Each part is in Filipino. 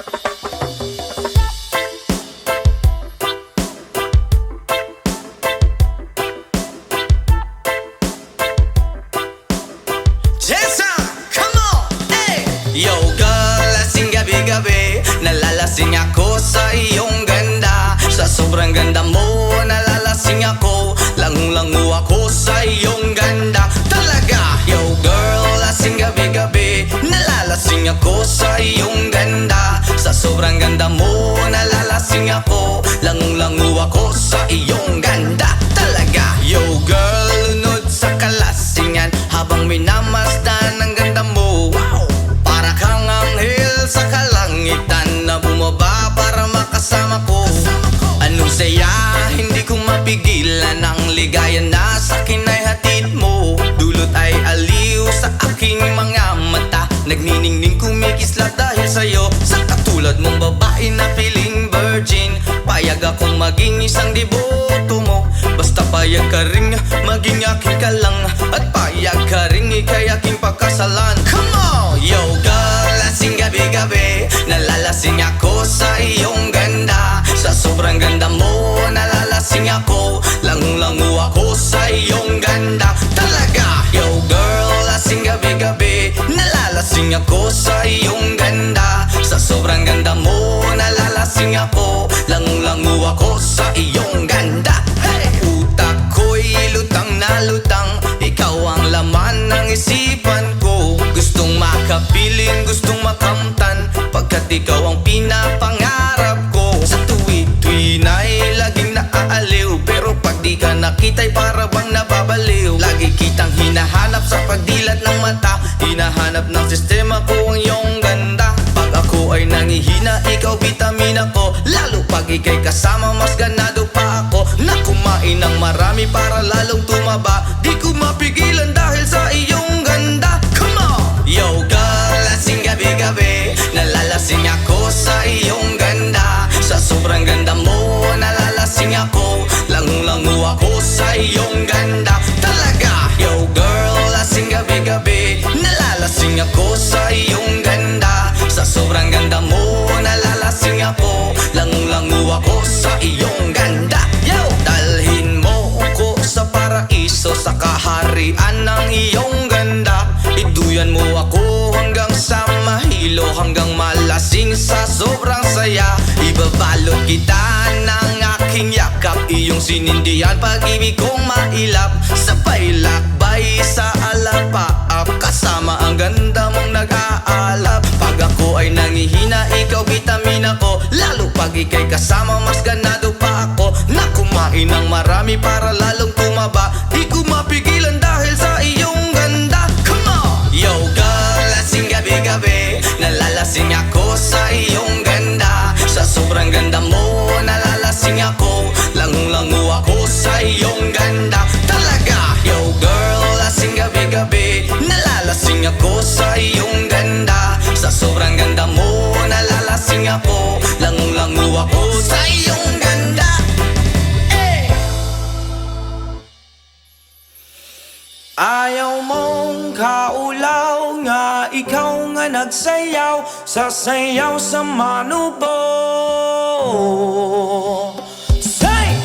Yo girl, lasing gabi-gabi, nalalasing ako sa iyong ganda. Sa sobrang ganda mo, nalalasing ako, langung-langu ako sa iyong ganda. Talaga, yo girl, lasing gabi-gabi, nalalasing ako sa iyong ganda. Sa sobrang ganda mo, nalalasing ako, langung-langu ako sa iyong ganda. Talaga, yo girl, lunod sa kalasingan habang minamasdan ang ganda mo. Wow! Para kang anghel sa kalangitan na bumaba para makasama ko. Anong saya, hindi ko mapigilan ang ligaya na sa akin ay hatid mo. Dulot ay aliw sa aking mga mata, nagniningning kumikislat dahil sa'yo. Sa katulad mong babae na feeling virgin, payag akong maging isang deboto mo. Basta payag ka ring maging aking ka lang, at payag ka ring ikay aking pagkasalan. Come on! Yo girl, lasing gabi-gabi, nalalasing ako sa iyong ganda. Sa sobrang ganda mo, nalalasing ako, langung-langu ako sa iyong ganda. Talaga, yo girl, lasing gabi-gabi, nalalasing ako sa iyong ganda. Sa sobrang ganda mo, nalalasing ako, langung-langu ako sa iyong ganda. Hey! Utak ko'y lutang na lutang, ikaw ang laman ng isipan ko. Gustong makapiling, gustong makamtan, pagkat ikaw ang pinapangarap ko. Sa tuwi-tuwi na'y laging naaaliw, pero pag di ka nakita'y para bang nababaliw. Lagi kitang hinahanap sa pagdilat ng mata, hinahanap ng sistema ko ang iyong ganda. Pag ako ay nangihina, ikaw vitamina ko, lalo pag ika'y kasama mas ganado pa ako. Na kumain ng marami para lalong tumaba, di ko mapigilan dahil sa iyong ganda. Come on! Yo girl, lasing gabi-gabi, nalalasing ako sa iyong ganda. Sa sobrang ganda mo, nalalasing ako, langung-langu ako sa iyong ganda. Talaga, yo girl, lasing gabi-gabi, nalalasing ako sa iyong ganda. Sa sobrang ganda mo, nalalasing ako, langung-langu ako sa iyong ganda. Yo! Dalhin mo ko sa paraiso, sa kaharian ng iyong ganda. Iduyan mo ako hanggang sa mahilo, hanggang malasing sa sobrang saya. Ibabalot kita ng aking yakap, iyong sinindihan pag-ibig kong mailap. Sabay lakbay sa alapaap, kasama ang ganda mong nag-aalap. Pag ako ay nangihina, ikaw vitamina ko, lalo pag ika'y kasama mas ganado pa ako. Na kumain ng marami para lalong tumaba, di ko mapigilan dahil sa iyong ganda. Come on! Yo girl, lasing gabi-gabi, nalalasing ako sa iyong ganda. Sa sobrang ganda mo, nalalasing ako, langung-langu ako sa iyong ganda. Talaga, yo girl, lasing gabi-gabi, nalalasing ako sa iyong ganda. Sa sobrang ganda mo, nalalasing ako, langung-langu ako sa iyong ganda. Ayaw mong kaulaw nga, ikaw nga nagsayaw, sasayaw sa manubo. Say!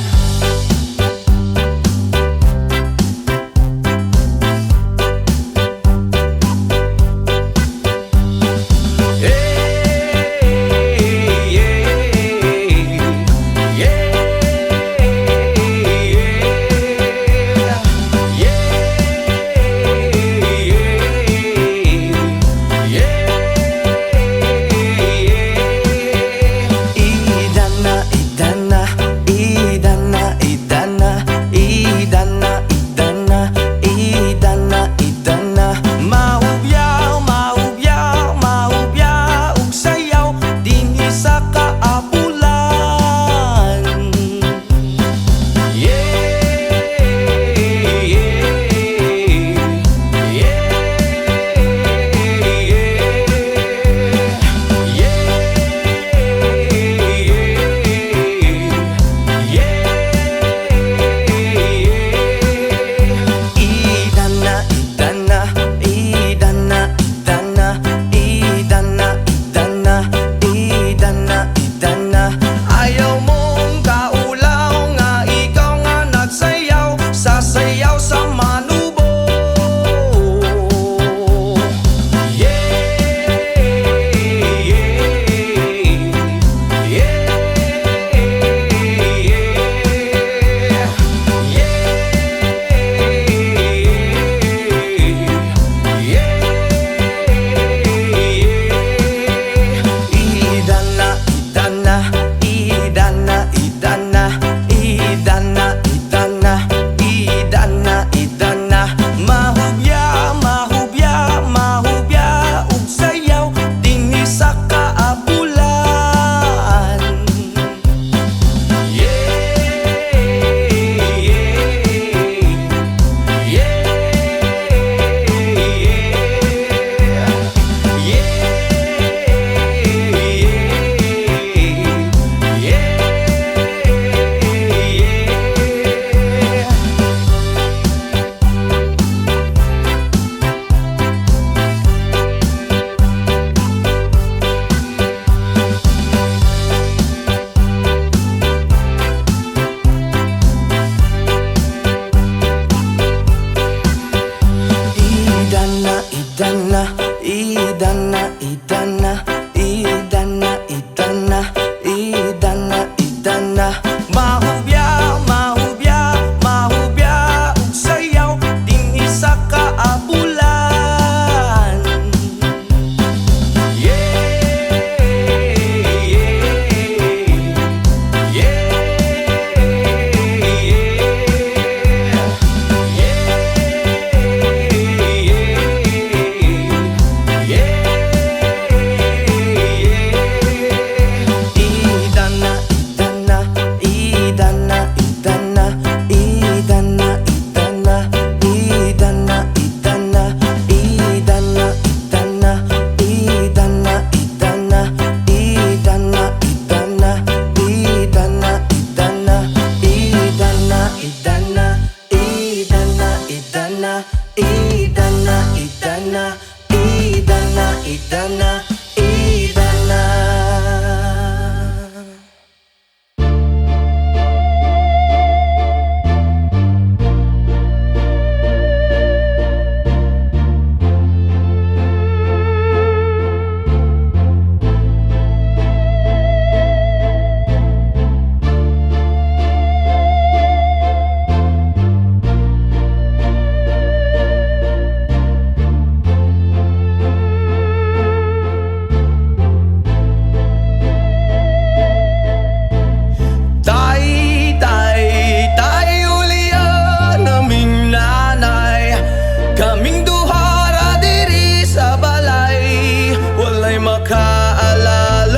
walay makaalalay.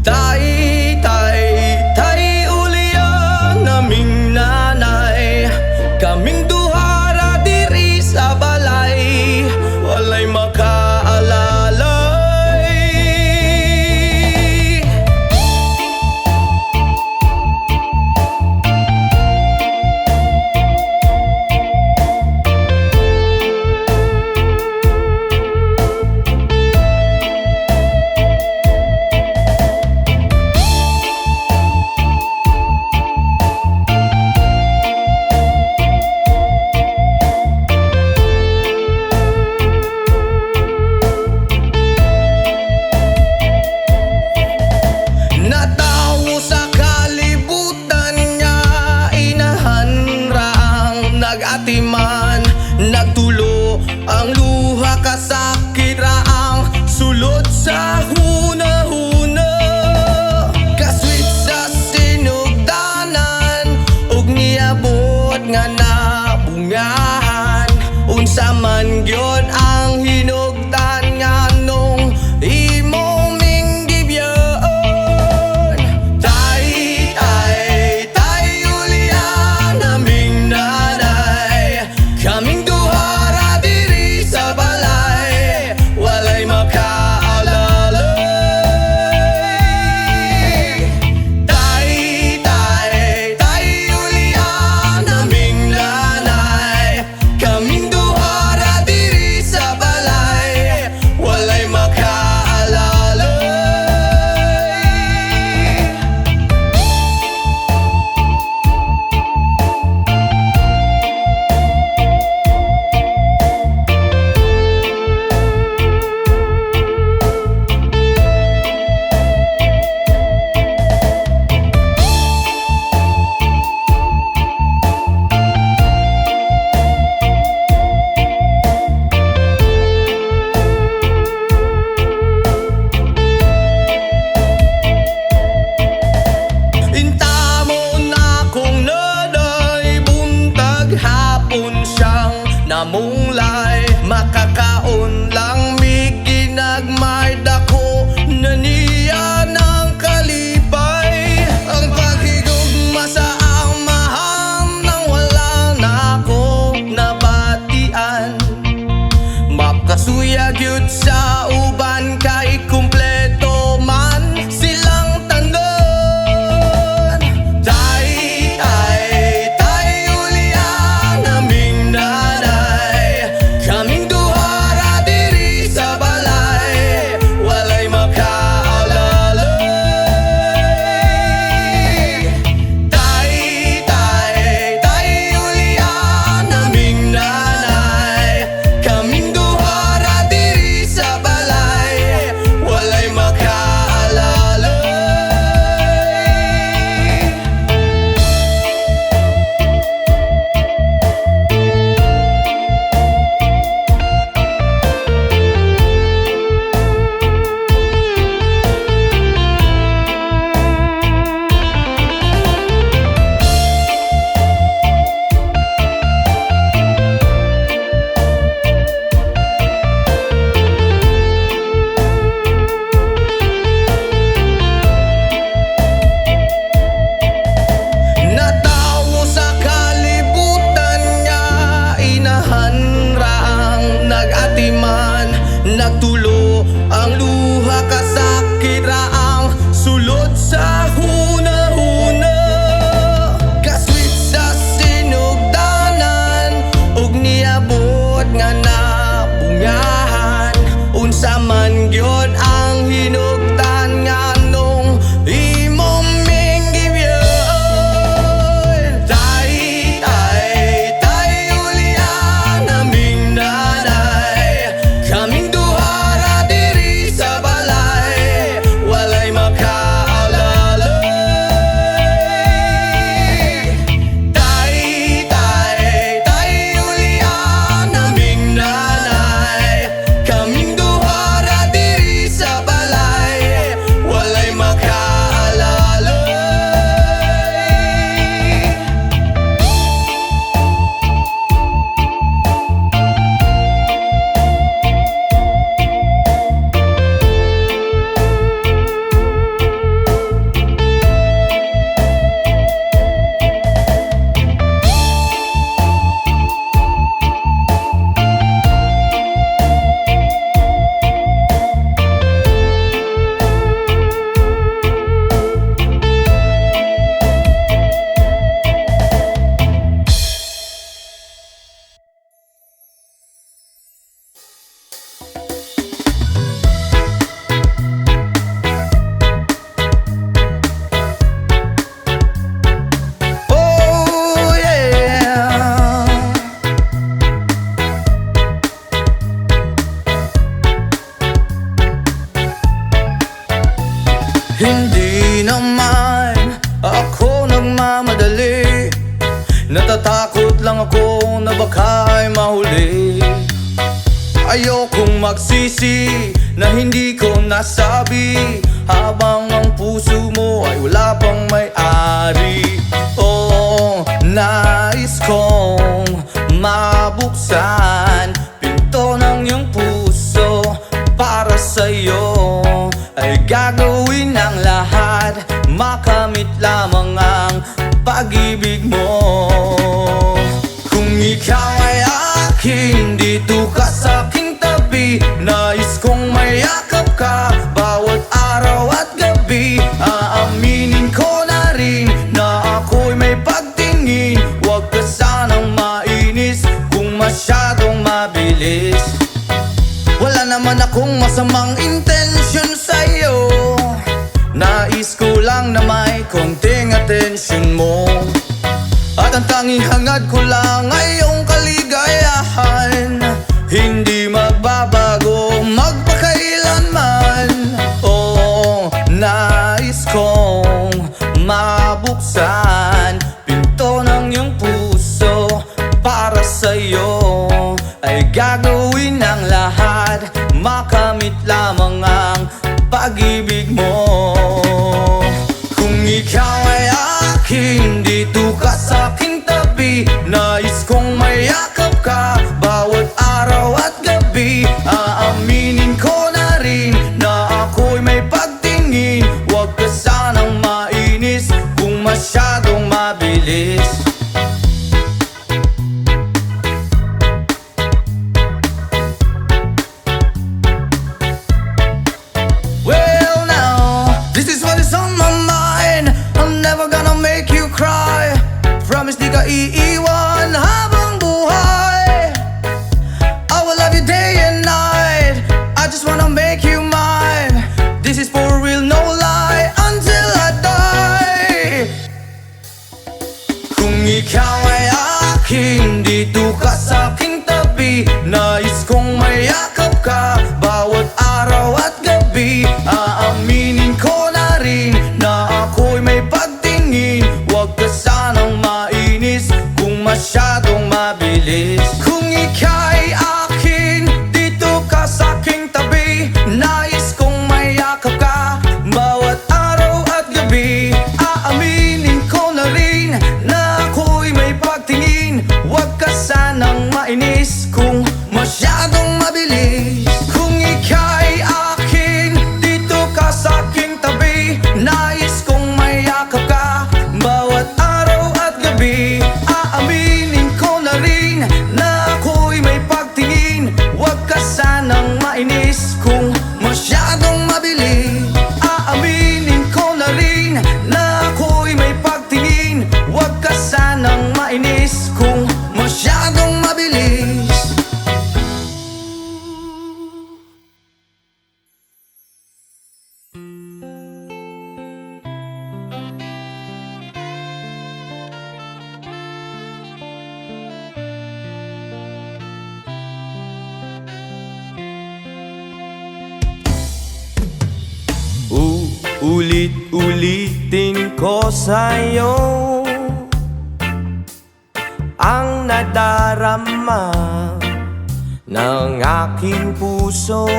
Tay, tay, tay uliang naming nanay, kaming duhara diri sa balay, walay makaalalay. Natawo sa kalibutan niya, inahan raang nag-atiman, nagtulo ang luha kasakit raang sulod sa huna-huna. Kaswit sa sinugdanan ug niabot nga nabungahan, unsa man gyud ang hinugdan nga nung imong minggibyon. Tay, tay, tay uliang naming nanay, kaming duhara diri sa balay, walay makaalalay. Tay, tay, tay uliang naming nanay, kaming duhara diri sa balay, walay makaalalay. Intamo na kung naday buntag hapon siyang namunglay, makakaon lang mi ginagmay dako na niya ng kalipay. Ang paghigugma sa amahan nang wala na akong nabatian, makasuya gyud sa uban kay kumpleto man silang tanan. Tay, tay, tay uliang naming nanay, kaming duhara diri sa balay, walay makaalalay. Tay, tay, tay uliang naming nanay, kaming duhara diri sa balay, walay makaalalay. Natawo sa kalibutan niya, inahan raang nag-atiman, nagtulo ang luha kasakit raang sulod sa huna-huna. Kaswit sa sinugdanan ug niabot nga nabungahan, unsa man gyud ang hinugdan nga nung imong minggibyon. Tay, tay, tay uliang naming nanay, kaming duhara diri sa Di naman ako nagmamadali, natatakot lang ako na baka'y mahuli. Ayokong magsisi na hindi ko nasabi, habang ang puso mo ay wala pang may-ari. Oh, nais kong mabuksan pinto ng iyong puso para sa'yo. Ay gagawin ang lahat, makamit lamang ang pag-ibig mo. Kung ikaw ay akin, dito ka sa aking tabi. Nais kong mayakap ka bawat araw at gabi. Aaminin ko na rin na ako'y may pagtingin. Huwag ka sanang mainis kung masyadong mabilis. Wala naman akong masamang intensyon sa'yo, nais ko lang na may konting atensyon mo. At ang tanging hangad ko lang ay iyong kaligayahan, hindi magbabago magpakailanman. Oo, nais kong mabuksan pinto ng iyong puso para sa'yo. Ay gagawin ang lahat, makamit lamang ang pag-ibig mo. Kung ikaw ay akin, dito ka sa aking tabi. Nais kong mayakap ka bawat araw at gabi. Aaminin ko na rin na ako'y may pagtingin. Huwag ka sanang mainis kung masyadong mabilis. Well now, this is what is on my mind. I'm never gonna make you cry. Promise di ka iiwan habang buhay. I will love you day and night. I just wanna make you mine. This is for real, no lie, until I die. Kung ikaw ay akin, dito ka sa aking tabi. Nais kong mayakap ka bawat araw at gabi. Aaminin ko na rin na ako'y may pagtingin. Huwag ka sanang mainis kung masyadong mabilis. Kung ika'y akin, dito ka sa aking tabi. Nais kong mayakap ka bawat araw at gabi. Aaminin ko na rin na ako'y may pagtingin. Huwag ka sanang mainis kung masyadong mabilis. Kung ika'y akin, dito ka sa aking tabi. Nais kong mayakap ka bawat araw at gabi. Aaminin ko na rin na ako'y may pagtingin. Huwag ka sanang mainis kung masyadong mabilis. Aaminin ko na rin na ako'y may pagtingin. Huwag ka sanang mainis kung masyadong mabilis. Ulit-ulitin ko sa'yo ang nadarama ng aking puso.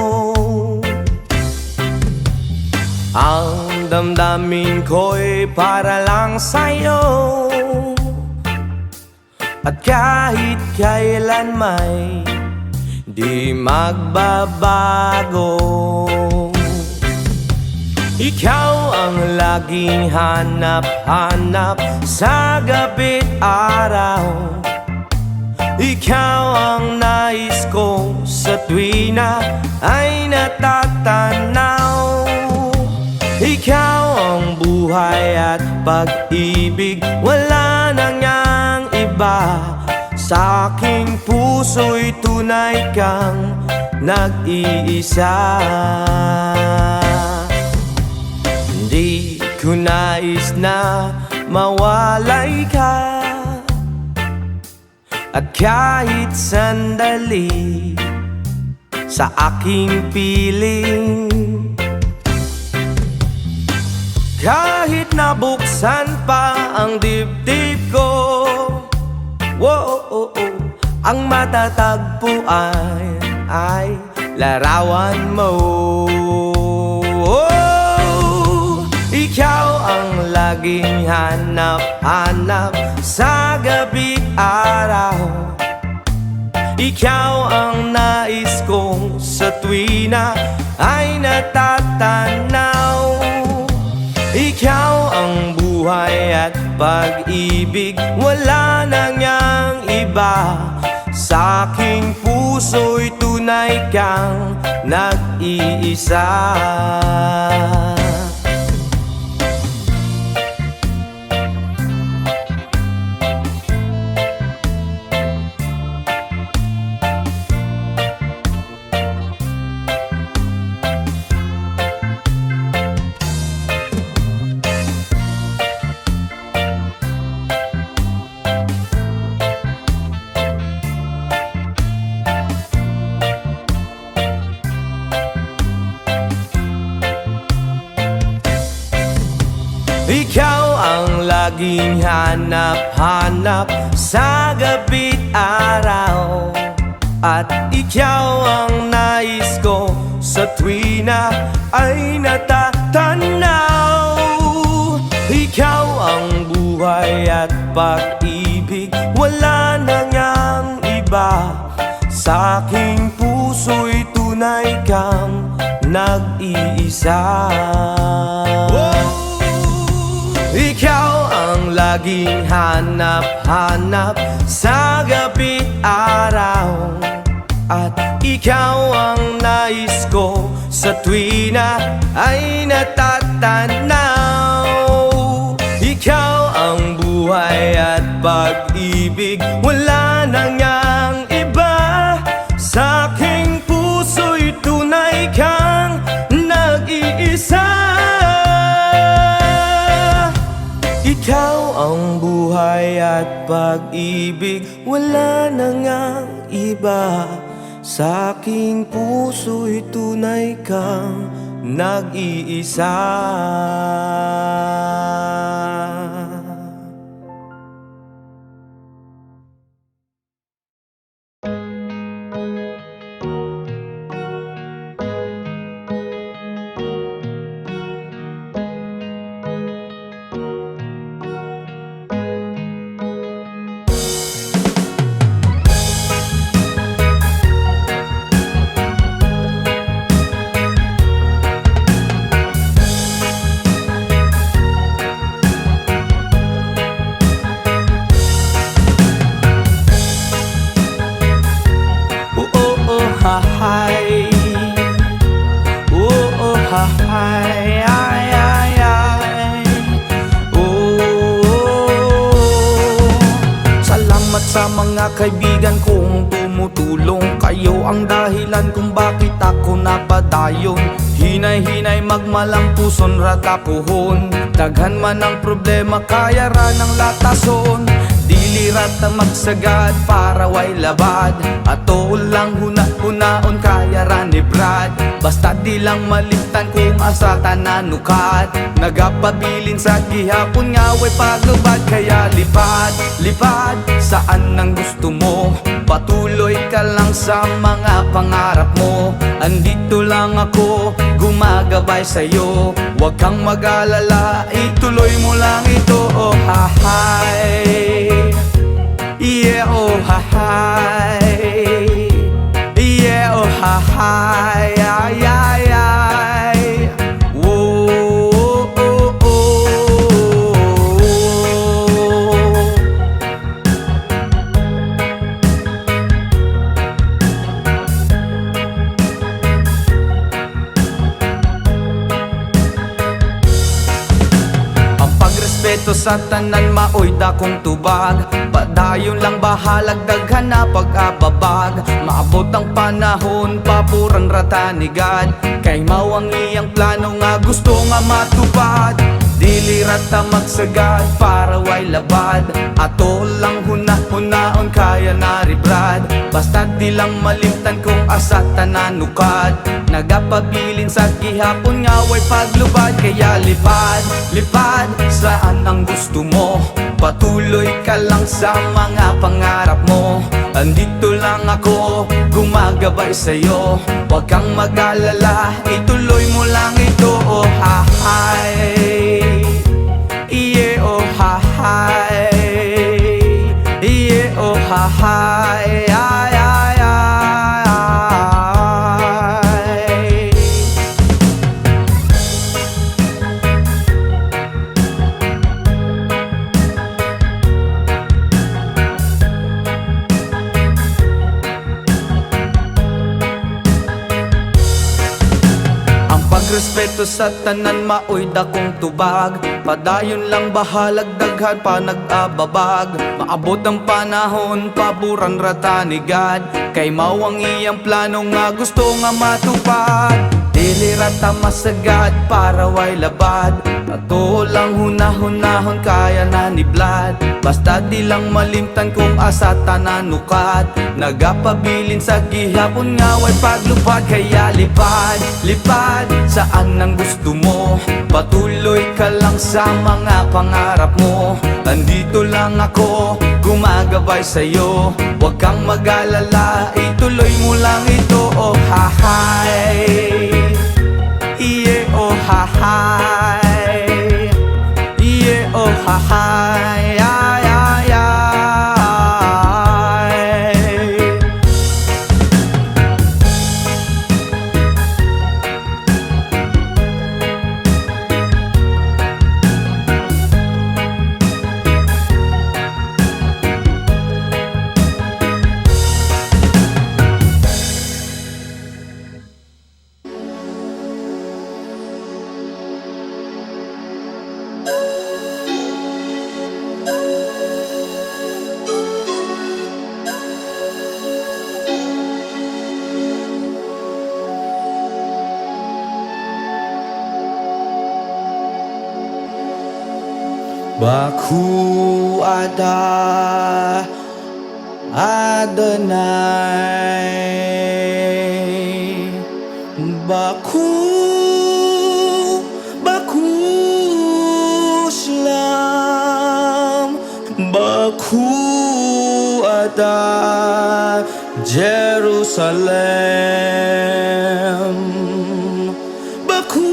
Ang damdamin ko'y para lang sa'yo, at kahit kailan may di magbabago. Ikaw ang laging hanap-hanap sa gabi't araw. Ikaw ang nais ko sa tuwina ay natatanaw. Ikaw ang buhay at pag-ibig, wala na ngang iba. Sa aking puso'y tunay kang nag-iisa. Di ko nais na mawalay ka, at kahit sandali sa aking piling. Kahit nabuksan pa ang dibdib ko, wow, ang matatagpuan ay larawan mo. Ikaw ang laging hanap-hanap sa gabi araw. Ikaw ang nais kong sa tuwina ay natatanaw. Ikaw ang buhay at pag-ibig, wala na ngang iba. Sa aking puso'y tunay kang nag-iisa. Ikaw ang laging hanap-hanap sa gabi't araw. At ikaw ang nais ko sa tuwina ay natatanaw. Ikaw ang buhay at pag-ibig, wala na ngang iba. Sa aking puso'y tunay kang nag-iisa. Ikaw ang laging hanap-hanap sa gabi't araw. At ikaw ang nais ko sa tuwina ay natatanaw. Ikaw ang buhay at pag-ibig, wala na ngang iba. Sa aking puso'y tunay kang nag-iisa. Ikaw ang buhay at pag-ibig, wala na ngang iba. Sa aking puso'y tunay kang nag-iisa. Hi, oh, hi, ay. Salamat sa mga kaibigan kong tumutulong. Kayo ang dahilan kung bakit ako napadayon. Hinay-hinay magmalampuson ratapuhon. Daghan man ang problema, kaya ra ng latason. Dilirat ang magsagad para way labad. Ato lang huna-hunaon kaya ra ni Brad. Basta di lang malimtan kung asa tananukat. Nagapabilin sa gihapon nga way paglubad. Kaya lipad, lipad, saan ang gusto mo? Patuloy ka lang sa mga pangarap mo. Andito lang ako, gumagabay sa'yo. Huwag kang mag-alala, ituloy mo lang ito. Oh hi, yeah, oh hi, yeah, oh hi, ay, ay, ay. Whoa, oh, oh, oh. Ang pagrespeto sa tanan maoy dakong tubag. Padayon lang bahalag daghan na pag-ababag. Maabot ang panahon papurang rata ni God. Kay mao ang iyang plano nga gusto nga matupad. Dili rata magsagad para way labad. Ato lang huna-hunaon hunahon kaya naribrad. Basta di lang malimtan kung asa tananukad. Nagapabilin sa gihapon nga way paglubad. Kaya lipad, lipad, saan ang gusto mo? Patuloy ka lang sa mga pangarap mo. Andito lang ako, gumagabay sa'yo. Huwag kang mag-alala, ituloy mo lang ito. Oh hi, yeah, oh hi, yeah, oh hi, ay, ay, ay, ay. Respeto sa tanan maoy dakong tubag. Padayon lang bahalag daghan pa nag-ababag. Maabot ang panahon paburan ratanigad. Kay mawang iyang plano nga gusto nga matupad. Dili rata masagad para way labad. Ato lang hunahon kaya naniblad. Basta di lang malimtan kung asa tananukat. Nagapabilin sa gihapon nga way paglupad. Kaya lipad, lipad, saan ang gusto mo? Patuloy ka lang sa mga pangarap mo. Andito lang ako, gumagabay sa'yo. Huwag kang mag-alala, ituloy mo lang ito. Oh hi, yeah, oh hi, yeah, oh hi, ay, ay, ay. Baku ada Adonai. Baku Shalom. Baku ada Jerusalem. Baku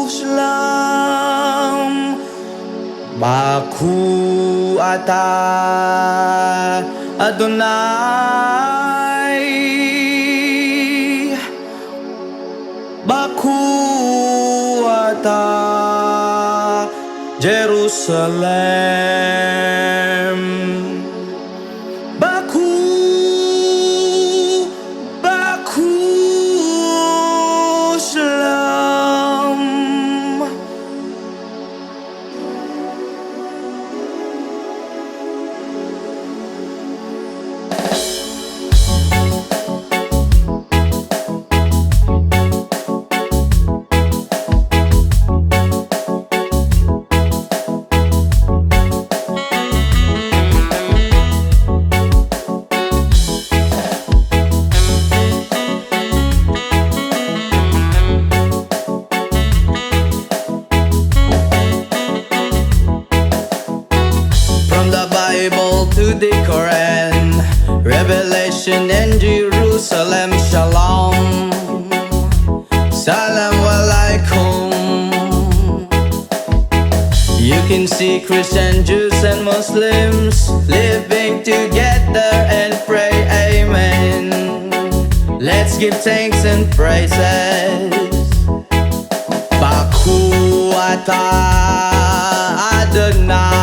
Shalom. Baku ata Adonai. Baku ata Jerusalem. Baku Shalom. To the Quran, Revelation and Jerusalem, Shalom, Salam Alaikum. You can see Christian, Jews and Muslims living together and pray Amen. Let's give thanks and praises. Baku ata Adonai.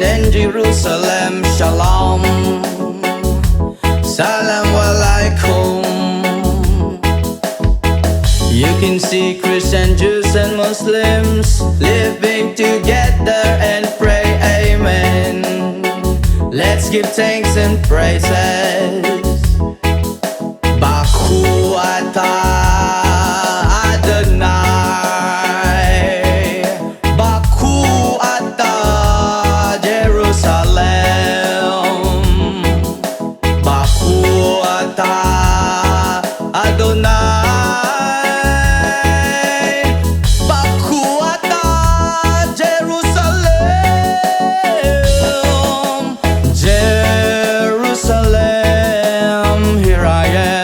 in Jerusalem. Shalom, salam alaikum. You can see Christian, Jews and Muslims living together and pray amen. Let's give thanks and praises. Baku atah Adonai, Baku atah Jerusalem, Baku atah Adonai, Baku atah Jerusalem, Jerusalem, here I am.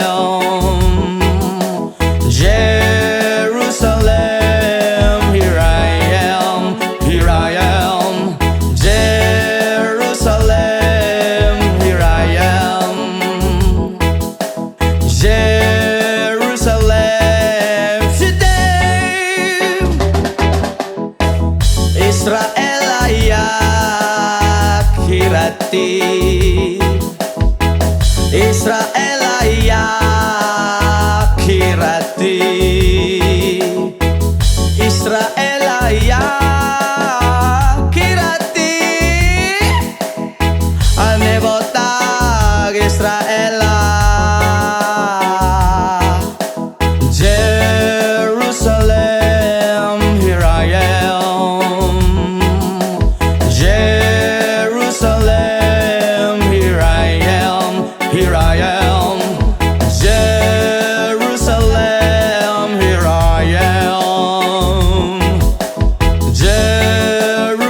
Jerusalem, here I am, here I am. Jerusalem, here I am. Jerusalem, Shedem, Israel akhirati, Israel akhirati, Israel akhirati, Anebotag Israel. Jerusalem, here I am. Jerusalem, here I am, here I am. Jerusalem, here I am. Jerusalem,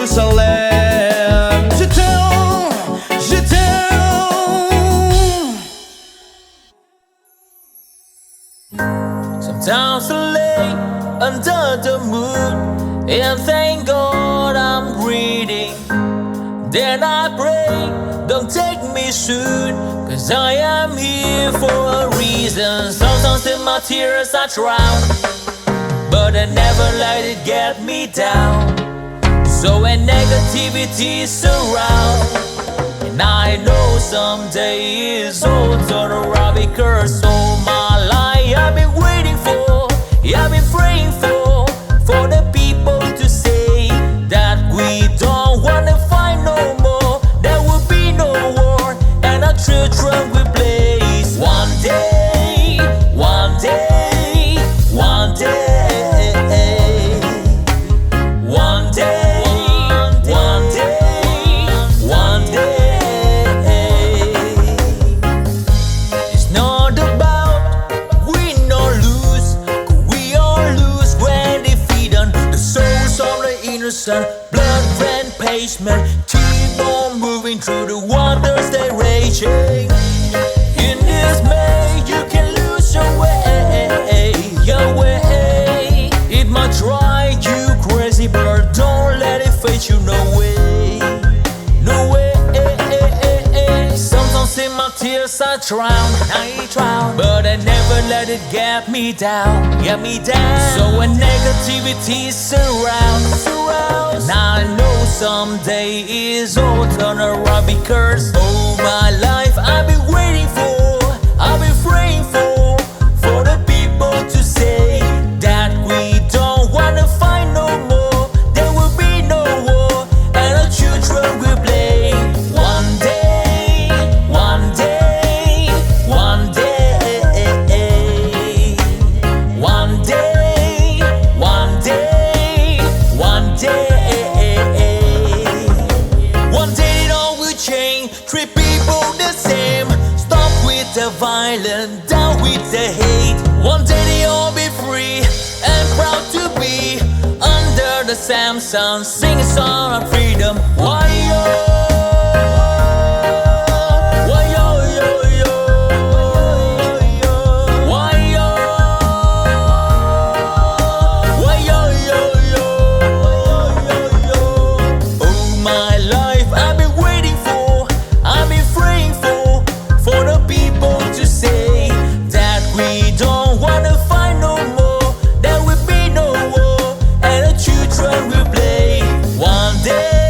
je t'aime, je t'aime. Sometimes I lay under the moon and thank God I'm breathing. Then I pray, don't take me soon, cause I am here for a reason. Sometimes in my tears I drown, but I never let it get me down. So when negativity surrounds, and I know someday it's all turn around, because all my life I've been waiting for, I've been praying for the people to say that we don't wanna fight no more. There will be no war, and our children will blaze. One day, one day, one day, one day, one day, one day. It's not about win or lose, 'cause we all lose when defeat on the souls of the innocent. Blood ran pavement, keep on moving through the waters they raging. In this May, you can lose your way, your way. It might drive you crazy, but don't let it face you. No way, no way. Sometimes in my tears I drown, but I never let it get me down, So when negativity surrounds, now I know someday is all turn around, because all my life I've been waiting for, I've been praying for the people to say that we don't wanna fight no more. There will be no war, and our children will play. One day, one day, one day, one day, one day, one day. One day it all will change, treat people the same. Stop with the violence, down with the hate. One day they all be free and proud to be under the same sun, sing a song of freedom. Why yo? Why yo yo yo? Why yo? Why yo yo yo? All my life I've been waiting for, I've been praying for the people to say that we don't wanna fight no more. There will be no war, and the children will play. One day.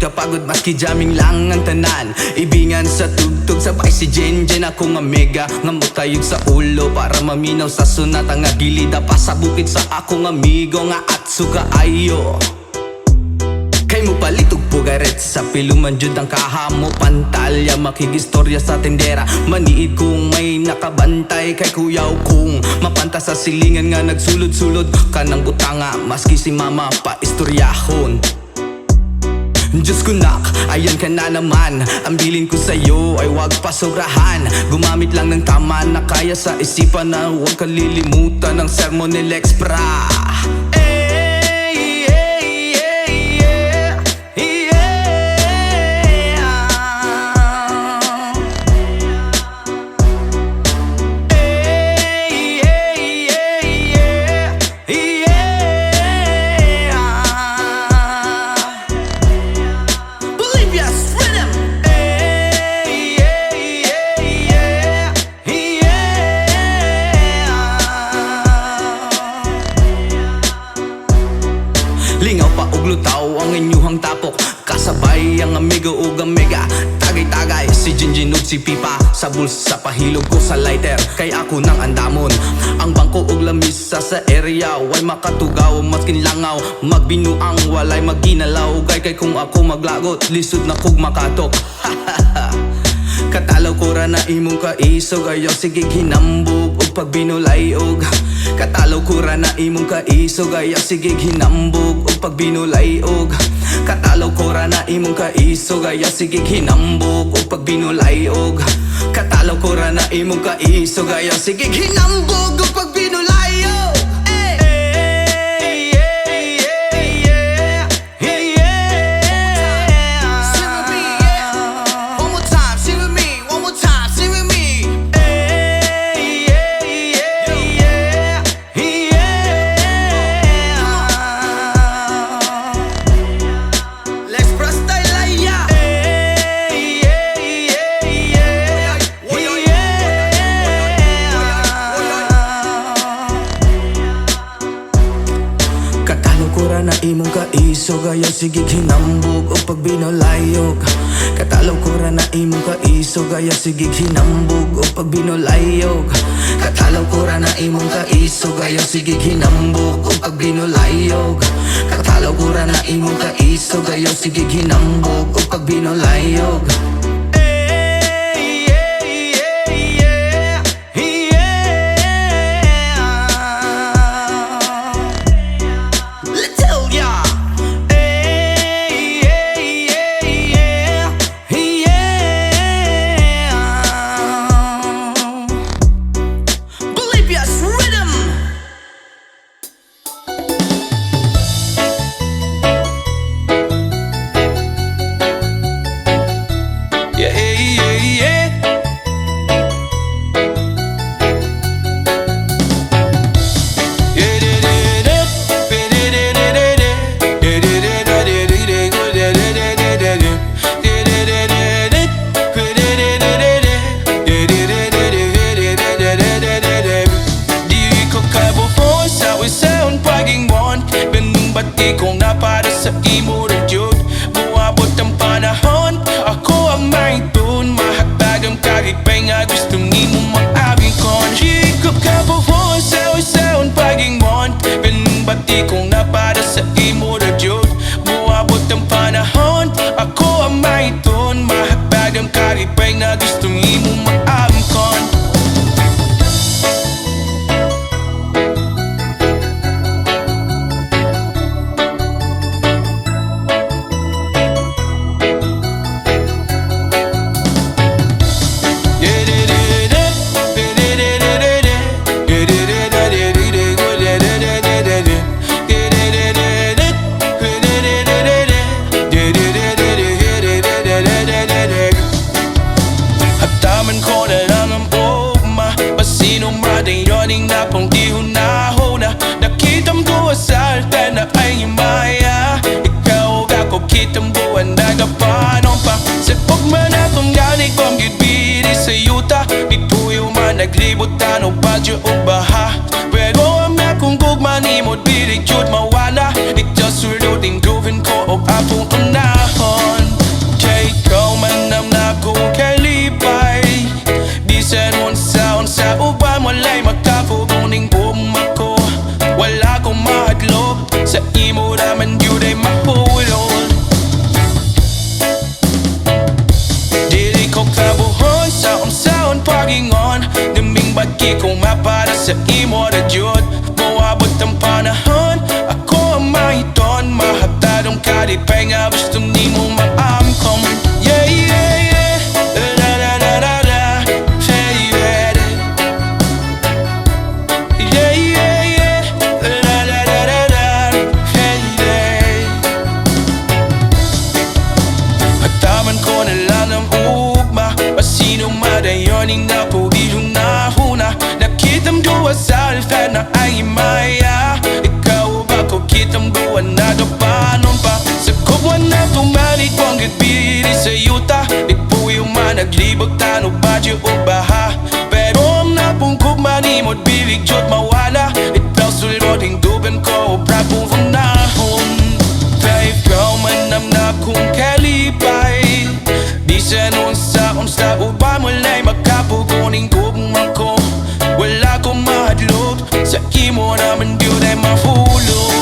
kapagod maski jamming lang ang tanan. Ibingan sa tugtog sabay si Jenjen ako nga mega nga mutayog sa ulo para maminaw sa sunata nga gilida pa sa bukid sa akong amigo nga atsuga ayo. Kay mo palitog pugaret sa piluman jud ang kahamo pantalya makigistorya sa tendera maniid kung may nakabantay kay kuyaw kung mapanta sa silingan nga nagsulod-sulod kanang butanga maski si mama pa istoryahon. Diyos ko nak, ayan ka na naman. Ang bilin ko sa'yo ay wag pa sobrahan. Gumamit lang ng tama na kaya sa isipan na huwag kalilimutan ng sermon ni Lex Pra. Lingaw pa ug lutaw ang inyuhang tapok kasabay ang amigo ug ang mega tagay-tagay si Jinjin ug si Pipa sa bulsa pahilog ko sa lighter kay ako nang andamon ang bangko ug lamisa sa area way makatugaw maskin langaw magbinuang walay maginalaw kay kung ako maglagot lisod na kog makatok. Katalaw ko ra na imong kaisog ayaw sige hinambog ug pagbinulay og katalaw ko ra na imong kaisog ayaw sige hinambog ug pagbinulay og katalaw ko ra na imong kaisog ayaw sige hinambog ug pagbinulay og katalaw ko ra na imong kaisog ayaw sige hinambog ug pagbinulay og na imong kaisog ayaw sige hinambog o pagbinolayog katalaw ko ra na imong kaisog ayaw sige hinambog o pagbinolayog katalaw ko ra na imong kaisog ayaw sige hinambog o pagbinolayog katalaw ko ra na imong kaisog ayaw sige hinambog o pagbinolayog. Kung napada sa imo radyod buabot ang panahon ako ang maitun mahagdag ang kagigpay nga gusto nimo mag-abing kon Hikap ka po po sa pagingmon Pinbati kung napada sa imo radyod buabot ang panahon ako ang maitun mahagdag ang kagigpay nga gusto nimo mag-abing kon napong di hunahuna nakitam ko asalta na ay maya ikaw ako kitam buwan nagapanon pa sa pagman akong ganig kong gibiri sa yuta dituyo man naglibutan o badyo o baha pero ang akong gugman imod birig yun mawana ito sulod in groovin ko o apong unahon walay makapuguning gugma ko. Wala kong mahadlok sa imo raman yun ay mahulog. Dili ko kabuhon sa unsaon pagingon. Naming bagi kong mapara sa imo na jud. Moabot ang panahon, ako ang mahiton. Mahatadong kalipay nga gusto nimo maamkom. Yeah, yeah, yeah. La la la la la. Yeah, yeah. Yeah, yeah, yeah. La la la la la. Yeah, yeah. Hataman ko na lang ang ugma. Masinong madayoning na po iyong nahuna. Nakitang duwa sa alfan na ay maya. Ikaw ba ko kitang duwa na panon pa. Sa kubwan na tumalik kong gitbiri sa yuta. Ipuyo man naglibog tanong badyo o baha. Pero ang napungkog manimod bilig jod mawala. Itaw suloding dugan ko prapong funahon. Kaya ikaw manam na kong kalipay. Di sa noon sa unsa uba mulay makapuguning gugma ko. Wala kong mahadlok sa imo naman yun ay mahulog.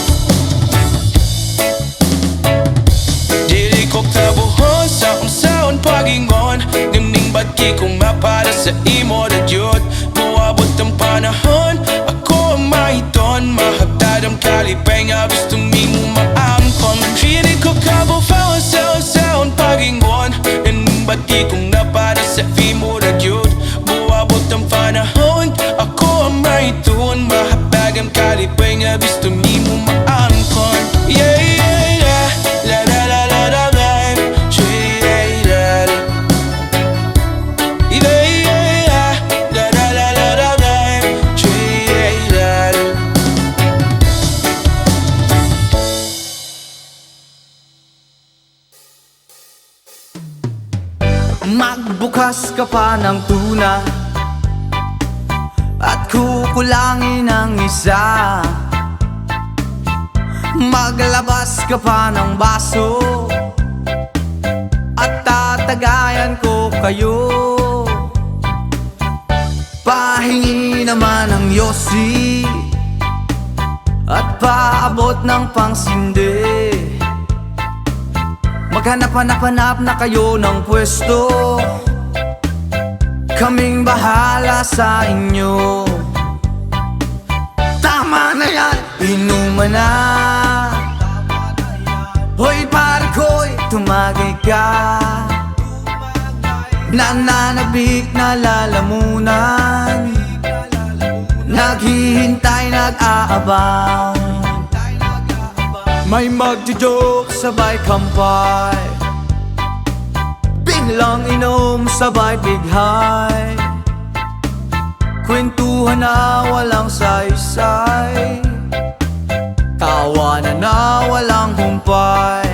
Dili ko kabuhon sa unsaon pagingon. Ganing bagi kong mapara sa imo na jud. Moabot ang panahon, ako ang mahiton. Mahagdad ang kalipay nga gusto nimo maangkon. Dili ko kabuhon sa unsaon pagingon. Ganing bagi kong napara sa imo na jud. Moabot ang panahon, ako ang mahiton. Mahagdad ang kalipay nga gusto nimo maangkon. Yeah, yeah, yeah. La la la la la la. Yeah, yeah, yeah. Yeah, yeah, yeah. La la la la la la. Yeah, yeah, yeah. Magbukas ka pa ng tuna at kukulangin ang isa. Maglabas ka pa ng baso at tatagayan ko kayo. Pahingi naman ng yosi at paabot ng pangsindi. Maghanap-hanap na kayo ng pwesto. Kaming bahala sa inyo. Tama na yan, inuman na. Hoy pare ko'y tumagay ka. Nananabik na lalamunan. Naghihintay, nag-aabang. May magjo-joke sabay kampay. Biglang inom sabay bighay. Kwentuhan na walang saysay. Tawanan na walang humpay.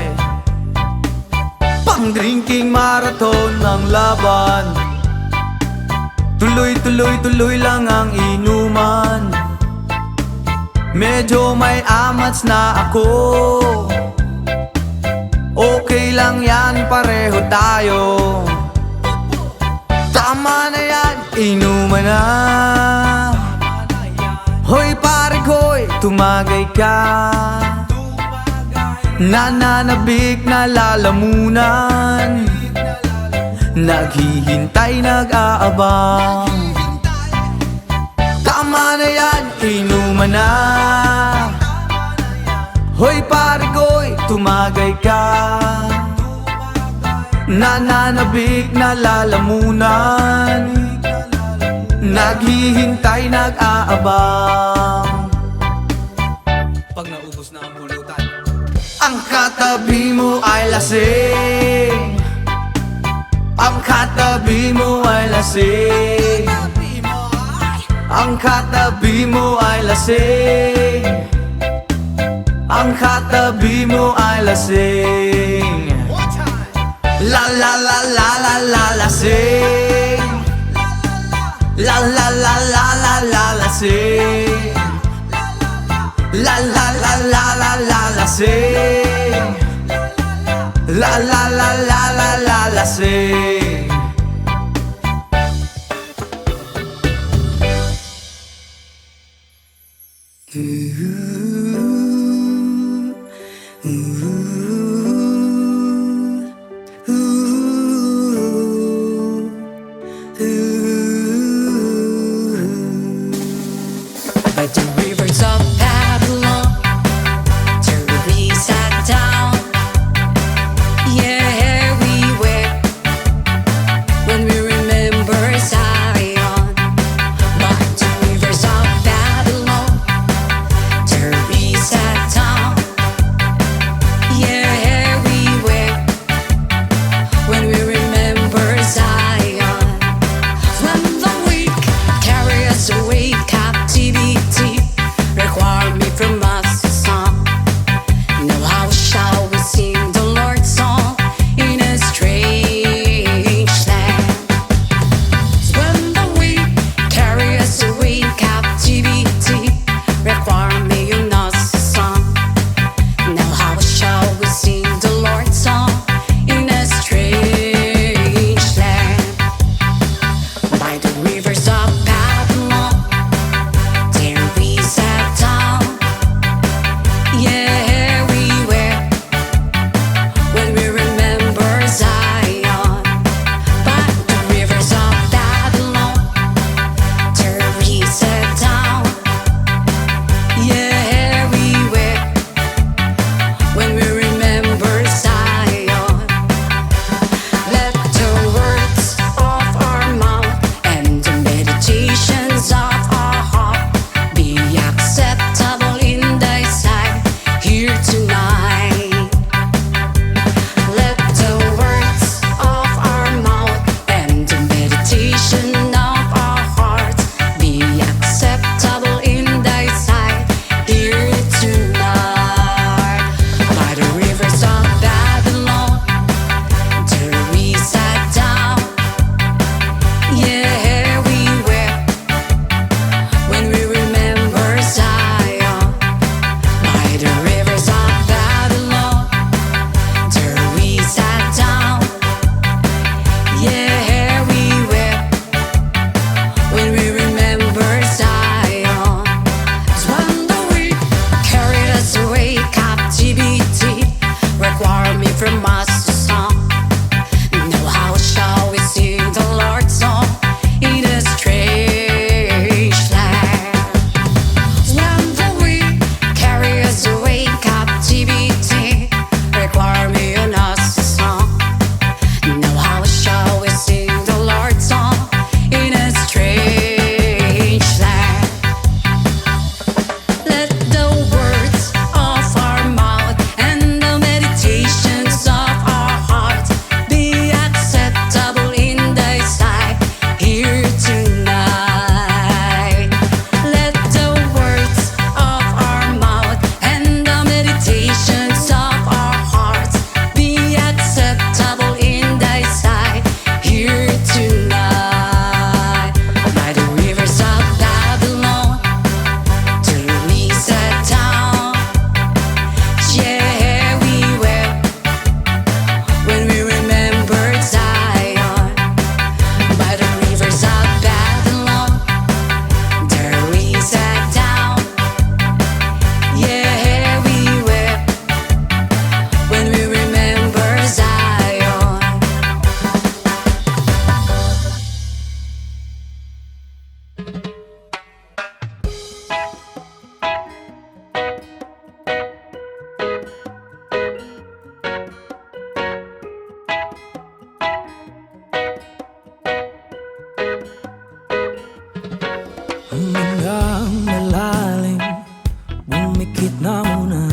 Pang-drinking marathon ng laban. Tuloy-tuloy-tuloy lang ang inuman. Medyo may amats na ako. Okay lang yan, pareho tayo. Tama na yan, inuman na. Hoy pare ko'y tumagay ka. Nananabik na lalamunan. Naghihintay, nag-aabang. Tama na yan, inuman na. Hoy pare ko'y tumagay ka. Nananabik na lalamunan. Naghihintay, nag-aabang. Pag naubos na ang pulutan, ang katabi mo ay lasing. Ang katabi mo ay lasing. Ang katabi mo ay lasing. Ang katabi mo ay lasing. La la la la la la lasing. La la la la la la lasing. La la la la la la lasing. La la la la la la lasing. By the rivers of Babylon, till we sat down. Yeah, we were when we remember Zion. By the rivers of Babylon, till we sat down. Yeah, we were when we remember Zion. When the weak carry us away captivity, require me from us to song. Now how shall we sing the Lord's song in a strange land? When the weak carry us away captivity, require me in us to song. Now how shall we sing the Lord's song in a strange land? By the rivers of Babylon, there we sat down. Yeah, we were when we remember Zion. By the rivers of Babylon, there we sat down. Yeah, we were when we remember Zion. Let the words of our mouth and the meditations of our heart be acceptable in thy sight here tonight. Let the words of our mouth and the meditation of our hearts be acceptable in thy sight here tonight. By the rivers of Babylon, there we sat down. Yeah, we were when we remember Zion. By the rivers of Babylon, there we sat down. Yeah, we were when we remember Zion. 'Cause when the weak carried us away captivity, require me from us to song. Now how shall we sing the Lord's song in a strange land? When the weak carry us away captivity, require me and us to song. Now how shall we sing the Lord's song in a strange land? Let the words of our mouth and the meditations of our hearts be acceptable in thy sight here tonight. Let the words of our mouth and the meditations of our hearts be acceptable in thy sight here tonight. By the rivers of Babylon, till we sat down. Yeah, we were when we remembered Zion. By the rivers of Babylon, there we sat down. Yeah, we were when we remember Zion. Hanggang malalim, bumikit na muna.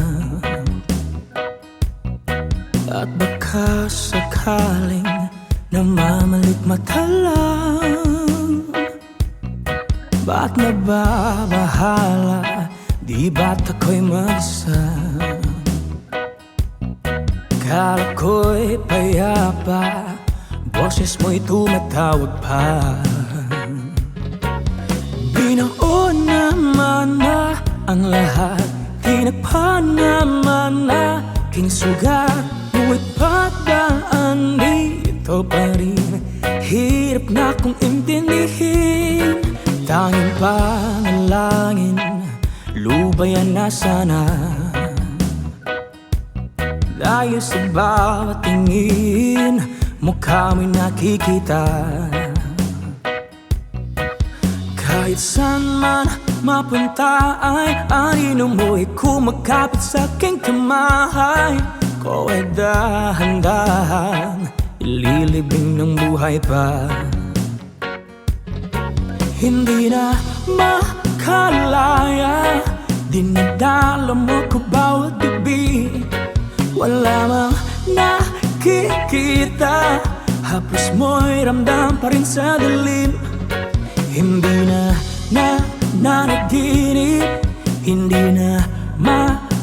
At baka sakaling namamalikmata lang. Ba't nababahala, di ba't ako'y mag-isa? Kala ko'y payapa, boses mo'y tumatawag pa. Binaon naman na ang lahat, tinagpa naman na kinsugat. Ngunit ba't ba andito pa rin? Hirap na kong intindihin. Tanging panalangin, lubayan na sana. Layo sa bawat tingin, mukha mo'y nakikita. Kahit saan man mapunta ay anino mo'y kumakapit sa aking kamay ko ay dahan-dahan ililibing ng buhay pa. Hindi na makalaya, dinadala mo ko bawat gabi. Wala mang nakikita, haplos mo'y ramdam pa rin sa dilim. Hindi na nanaginip, hindi na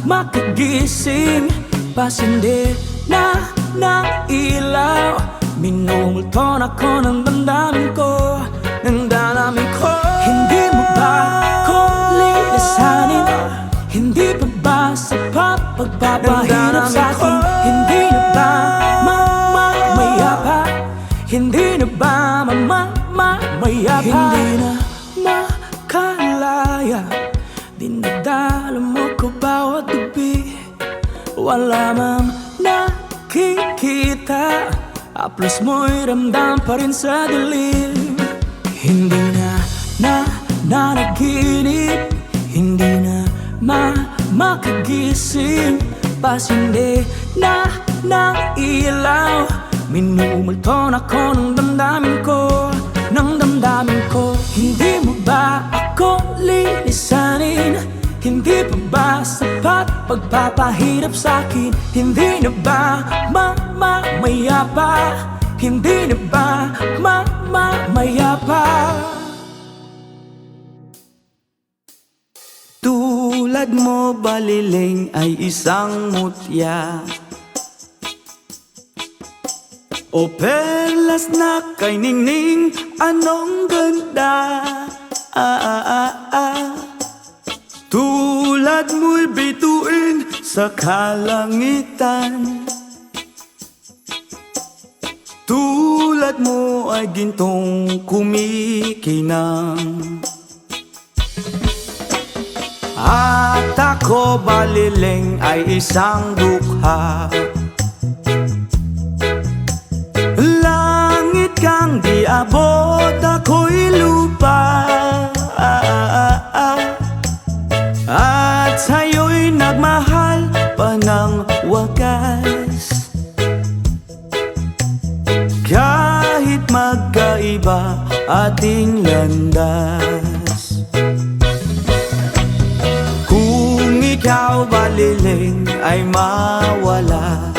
makagising. Pasindi na ng ilaw, minumulton ako ng damdamin ko, ng damdamin ko. Hindi mo ba ako lilisanin? Hindi pa ba sapat pagpapahirap sa'kin? Hindi na ba mamayapa? Hindi na ba mamayapa? Hindi na makalaya, dinadala mo ko bawat gabi. Wala mang nakikita, haplos mo'y ramdam pa rin sa dilim. Hindi na nanaginip, hindi na makagising. Pasindi na ng ilaw, minumulton ako ng damdamin ko, ng damdamin ko. Hindi mo ba ako lilisanin? Hindi pa ba sapat pagpapahirap sa'kin? Hindi na ba mamayapa? Hindi na ba mamayapa? Tulad mo baliling ay isang mutya, o perlas na kay ningning, anong ganda. Tulad mo'y bituin sa kalangitan, tulad mo ay gintong kumikinang. At ako baliling ay isang dukha, langit kang di abot, ako'y lupa. At sa'yo'y nagmahal pa ng wagas, kahit magkaiba ating landas. Kung ikaw baliling ay mawala,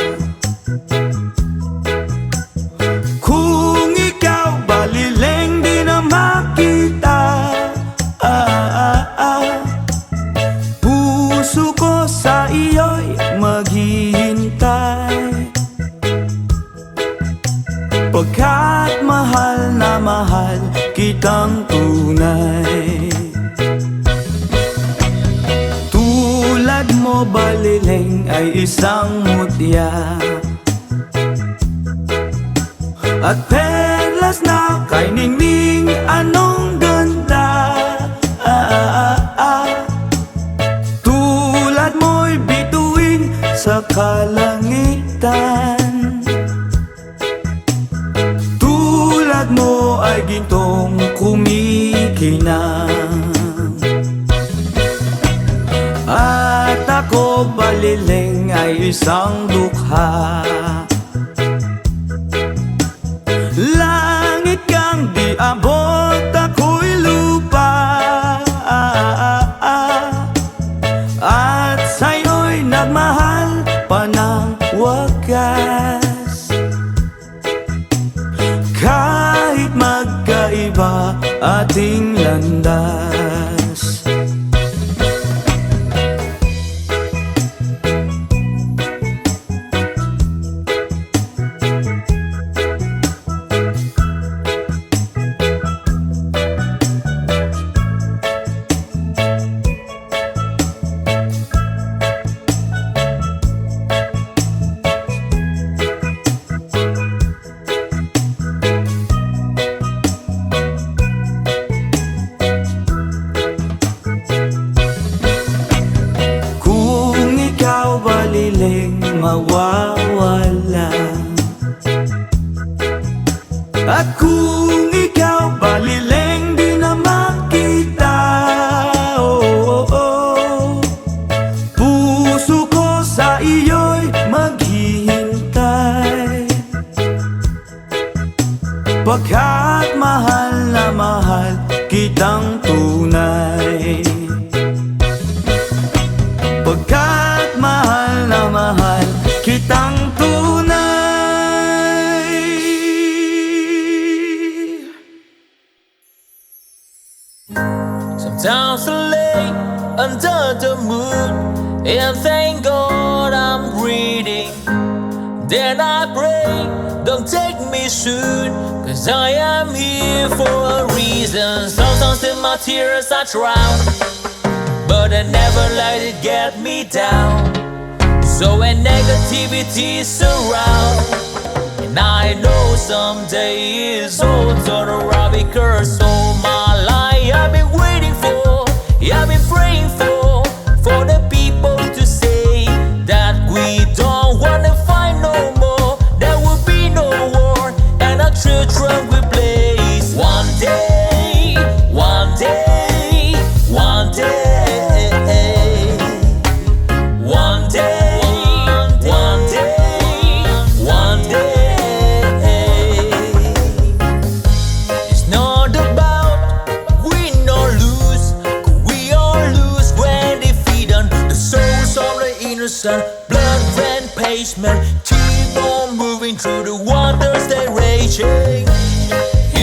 kung ikaw baliling di na makita, puso ko sa iyo'y maghihintay, pagkat mahal na mahal kitang tunay. Tulad mo baliling ay isang mutya, at perlas na kay ningning, anong ganda. Tulad mo'y bituin sa kalangitan, tulad mo ay gintong kumikinang. At ako baliling ay isang dukha, langit kang di abot, ako'y lupa. At sa'yo'y nagmahal pa ng wagas, kahit magkaiba ating landas. mawawala. At kung ikaw balileng di na makita, puso ko sa iyo'y maghihintay, pagkat mahal na mahal kitang tunay. Pagkat mahal na mahal kitang tunay. Sometimes I lay under the moon and thank God I'm breathing. Then I pray, don't take me soon, 'cause I am here for a reason. Sometimes in my tears I drown, but I never let it get me down. So when negativity surround, and I know someday it's all turn around, because all my life I've been waiting for, I've been praying for the people to say that we don't wanna fight no more, there will be no war, and our children will blaze. One day, one day, one day, one day, one day, one day. It's not about win or lose, 'cause we all lose when defeat on the souls of the innocent. Blood ran pavement, keep on moving through the waters they raging.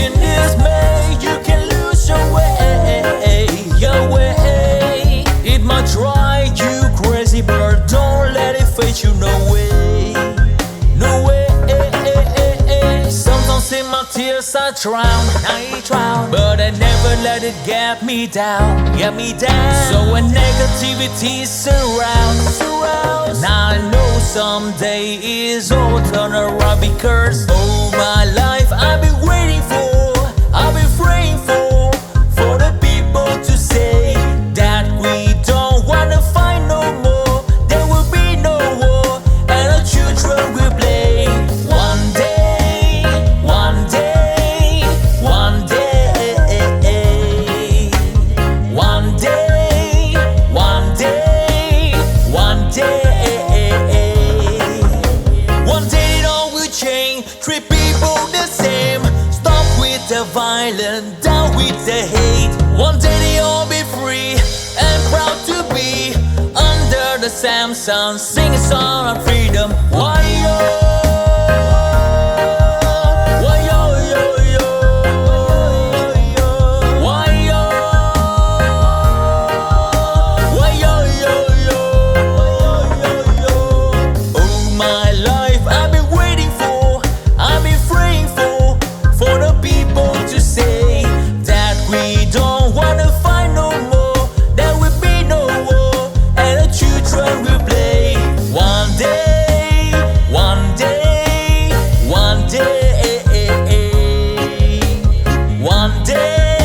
In this maze you can lose your way, your way. It might drive you crazy, but don't let it fade you. No way, no way. Sometimes in my tears I drown, but I never let it get me down, So when negativity surrounds, and I know someday it's all turn around, because all my life I've been waiting for, I've been praying for the people to say that we don't wanna fight no more, there will be no war, and our children will play. One day, one day, one day, one day, one day, one day. One day it all will change, treat people the same, stop with the violence, down with the hate. One day they all be free and proud to be under the same sun, sing a song of freedom. Why yo? Why yo yo yo? Why yo? Why yo yo yo? All my life I've been waiting for, I've been praying for the people to say that we don't wanna fight no more, there will be no war, and the children will play. One day, one day, one day, one day,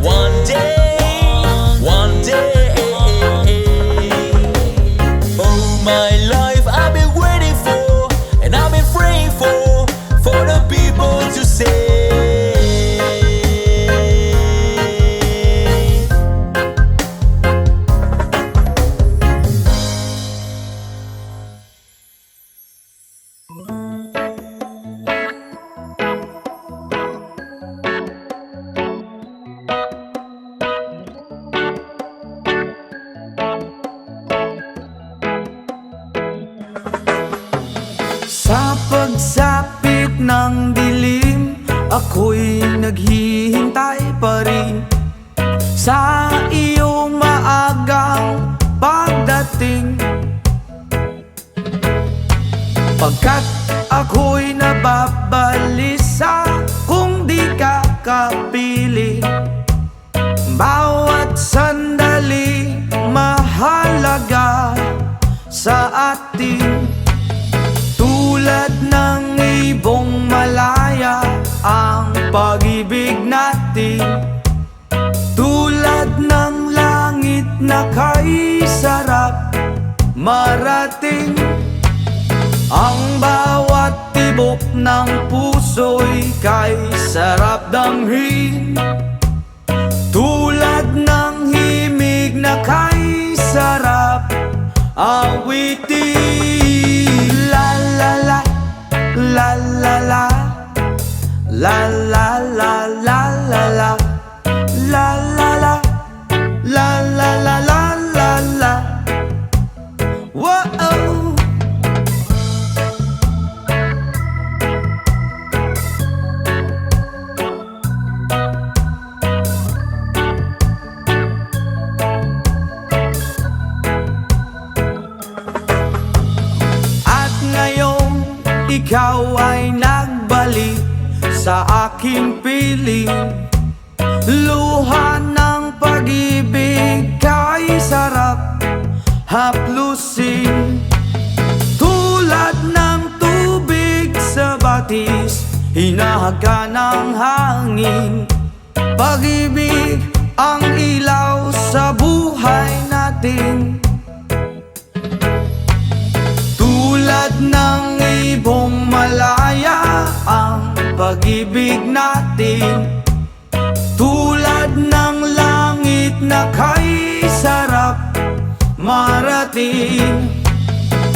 one day, one day. All my life I've been waiting for, and I've been praying for the people to say. Sa pagsapit ng dilim, ako'y naghihintay pa rin sa iyong maagang pagdating, pagkat ako'y nababalisa kung di ka kapiling. Bawat sandali mahalaga sa atin, tulad ng ibong malaya ang pag-ibig natin, tulad ng langit na kay sarap marating. Ang bawat tibok ng puso'y kay sarap damhin, tulad ng himig na kay sarap awitin. La la la, la la la, la la la la la la, la la la, la la la la la la. Whoa. Ikaw ay nagbalik sa aking piling, luha ng pag-ibig kay sarap haplusin. Tulad ng tubig sa batis, hinahaga ng hangin. Pag-ibig ang ilaw sa buhay natin, tulad ng ibong malaya ang pag-ibig natin, tulad ng langit na kay sarap marating.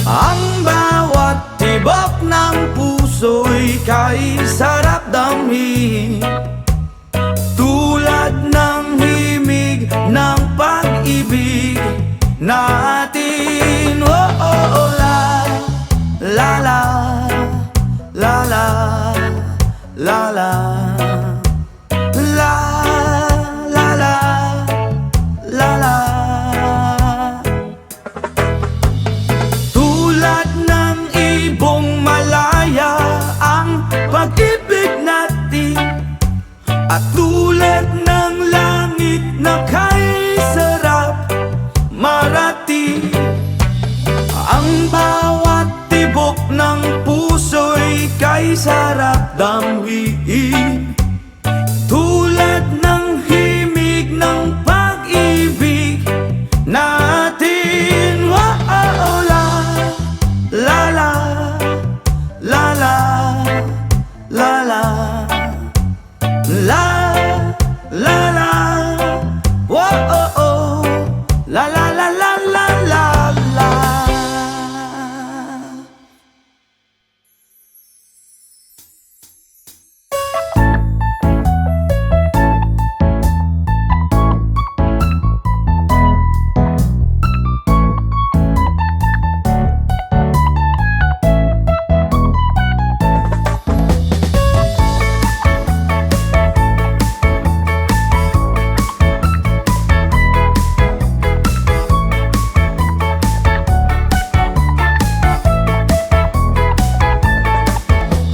Ang bawat tibok ng puso'y kay sarap damhin, tulad ng himig ng pag-ibig natin. Oh, oh, oh, la la la la la la la la la la la la. Tulad ng ibong malaya ang pag-ibig natin, at tulad ng langit na kay sarap marating. Ang bawat tibok ng puso'y kay sarap damhin, tulad ng himig ng pag-ibig natin. Oh, oh, la la la la la la la la la la. Oh, oh, oh, la la la la la la la.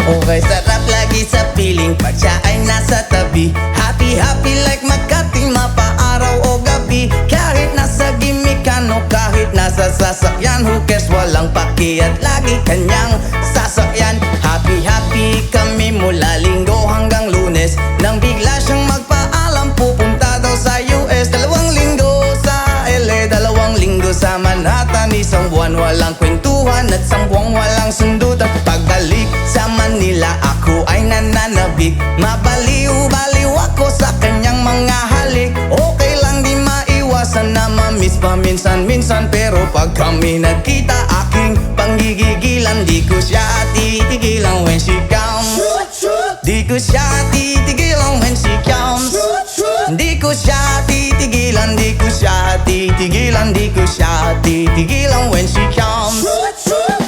Okay, sarap lagi sa piling pag siya ay nasa tabi. Happy, happy like Makati, mapaaraw o gabi. Kahit nasa gimikano, kahit nasa sasakyan, who cares, walang paki at lagi kanyang sasakyan. Happy, happy kami mula Linggo hanggang Lunes, nang bigla siyang magpaalam pupunta daw sa US. 2 linggo sa LA, 2 linggo sa Manhattan, 1 buwan walang kwentuhan at 1 buwang walang sundutan. Pagbalik sa Manila, ako ay nananabik. Mabaliw-baliw ako sa kanyang mga halik. Okay lang di maiwasan na ma-miss paminsan-minsan, pero pag kami nagkita, aking panggigigilan. Di ko siya titigilan when she comes. Di ko siya titigilan when she comes. Di ko siya titigilan, di ko siya titigilan, di ko siya titigilan when she comes.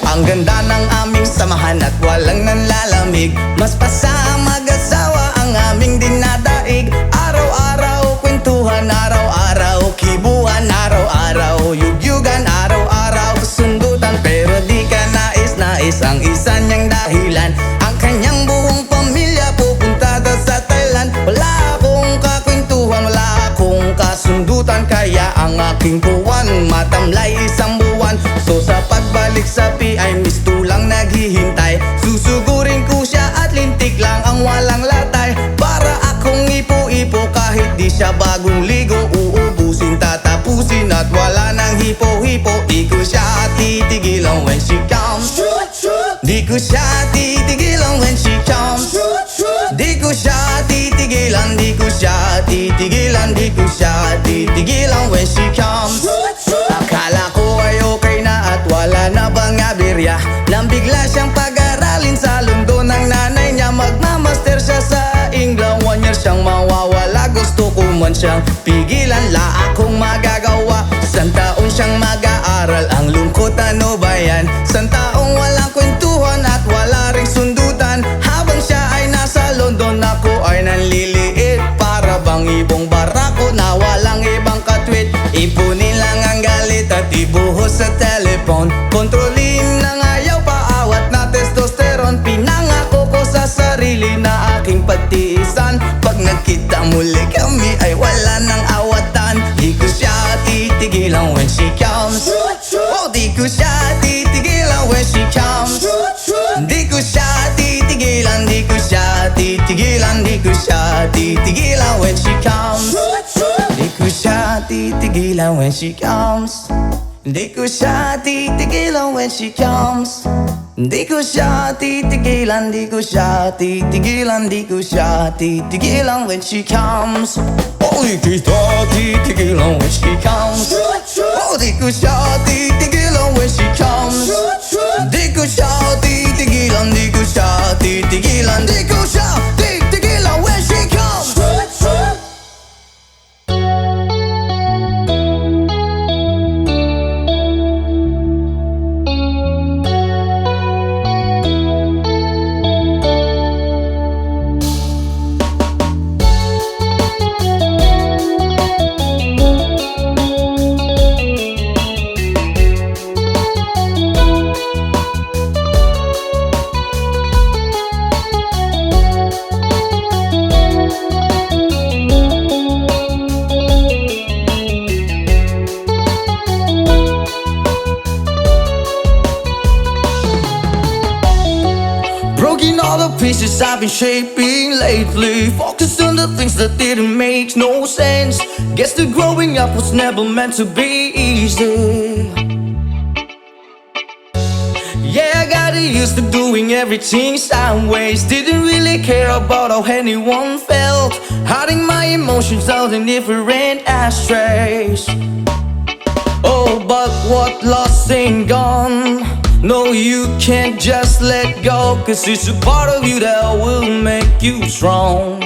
Ang ganda ng aming samahan at walang nanlalamig. Mas pasa mag-asawa ang aming dinadaig. Araw-araw kwentuhan, araw-araw kibuhan, araw-araw yugyugan, araw-araw sundutan. Pero di ka nais-nais ang isa niyang dahilan. Ang kanyang buong pamilya pupunta daw sa Thailand. Wala akong kakwentuhan, wala akong kasundutan, kaya ang aking buwan matamlay 1 buwan. So sa pagbalik sa PI, miss tulang naghihintay. Susugurin ko siya at lintik lang ang walang latay, para akong ipo-ipo kahit di siya bagong ligo. Uubusin, tatapusin at wala nang hipo-hipo. Di ko siya titigilan when she comes. ko siya titigilan when she comes. Di ko siya titigilan, di ko siya titigilan, di ko siya titigilan when she comes. Akala ko ay okay na at wala na bang aberya, nang bigla siyang pag-aralin sa London ng nanay niya. Magmamaster siya sa England, 1 year siyang mawawala. Gusto ko man siyang pigilan, la akong magagawa. Isang taon siyang mag-aaral, ang lungkot ano ba yan? Isang taong walang kwentuhan at wala ring sundutan. Habang siya ay nasa London, ako ay nanliliit. Para bang ibong barako na walang ibang katwit. Ipunin lang ang galit at ibuhos sa telepon. Kontrolin ng ayaw, paawat na testosterone. Pinangako ko sa sarili na aking pagtiisan. Pag nagkita muli kami ay wala nang awatan. Di ko siya titigilan when she comes. Oh, di ko siya titigilan when she comes. Di ko siya titigilan, di ko siya titigilan, di ko siya titigilan when she comes. Di ko siya titigilan when she comes. Di ko siya titigilan when she comes. Di ko siya titigilan, di ko siya titigilan, di ko siya titigilan when she comes. Oh, di kita titigilan when she comes. Oh, di ko siya titigilan when she comes. Di ko siya titigilan, di ko siya titigilan, di ko siya titigilan when she comes. Broken all the pieces I've been shaping lately. Focused on the things that didn't make no sense. Guess the growing up was never meant to be easy. Yeah, I got used to doing everything sideways. Didn't really care about how anyone felt. Hiding my emotions out in different ashtrays. Oh, but what lost ain't gone. No, you can't just let go, 'cause it's a part of you that will make you strong.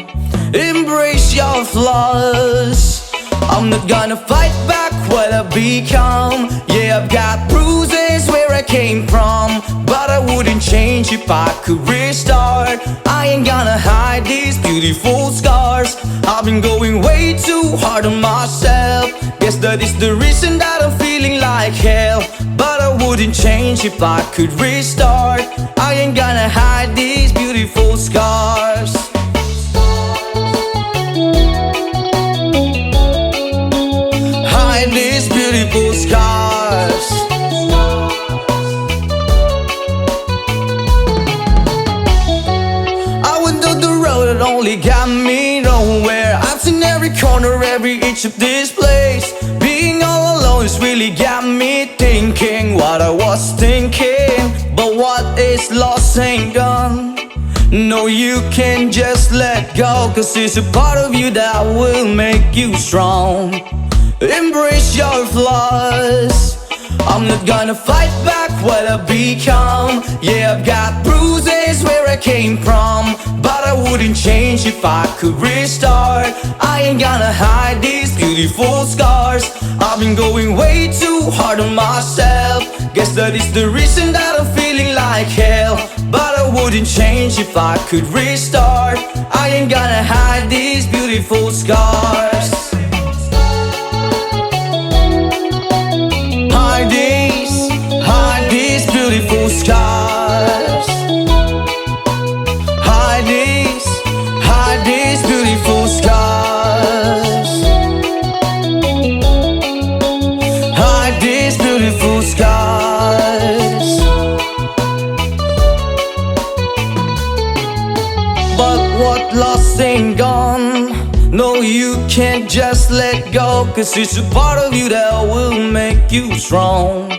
Embrace your flaws. I'm not gonna fight back what I've become. Yeah, I've got bruises where I came from, but I wouldn't change if I could restart. I ain't gonna hide these beautiful scars. I've been going way too hard on myself. Guess that is the reason that I'm feeling like hell, but I wouldn't change if I could restart. I ain't gonna hide these beautiful scars. Hide these beautiful scars. I went down the road that only got me nowhere. I've seen every corner, every inch of this place. Being all alone has really got me thinking what I was thinking. But what is lost ain't gone. No, you can't just let go, 'cause it's a part of you that will make you strong. Embrace your flaws. I'm not gonna fight back what I've become. Yeah, I've got bruises where I came from, but I wouldn't change if I could restart. I ain't gonna hide these beautiful scars. I've been going way too hard on myself. Guess that is the reason that I'm feeling like hell, but I wouldn't change if I could restart. I ain't gonna hide these beautiful scars. Hide these beautiful scars. Hide these beautiful scars. Hide these beautiful scars. But what lost ain't gone. No, you can't just let go, 'cause it's a part of you that will make you strong.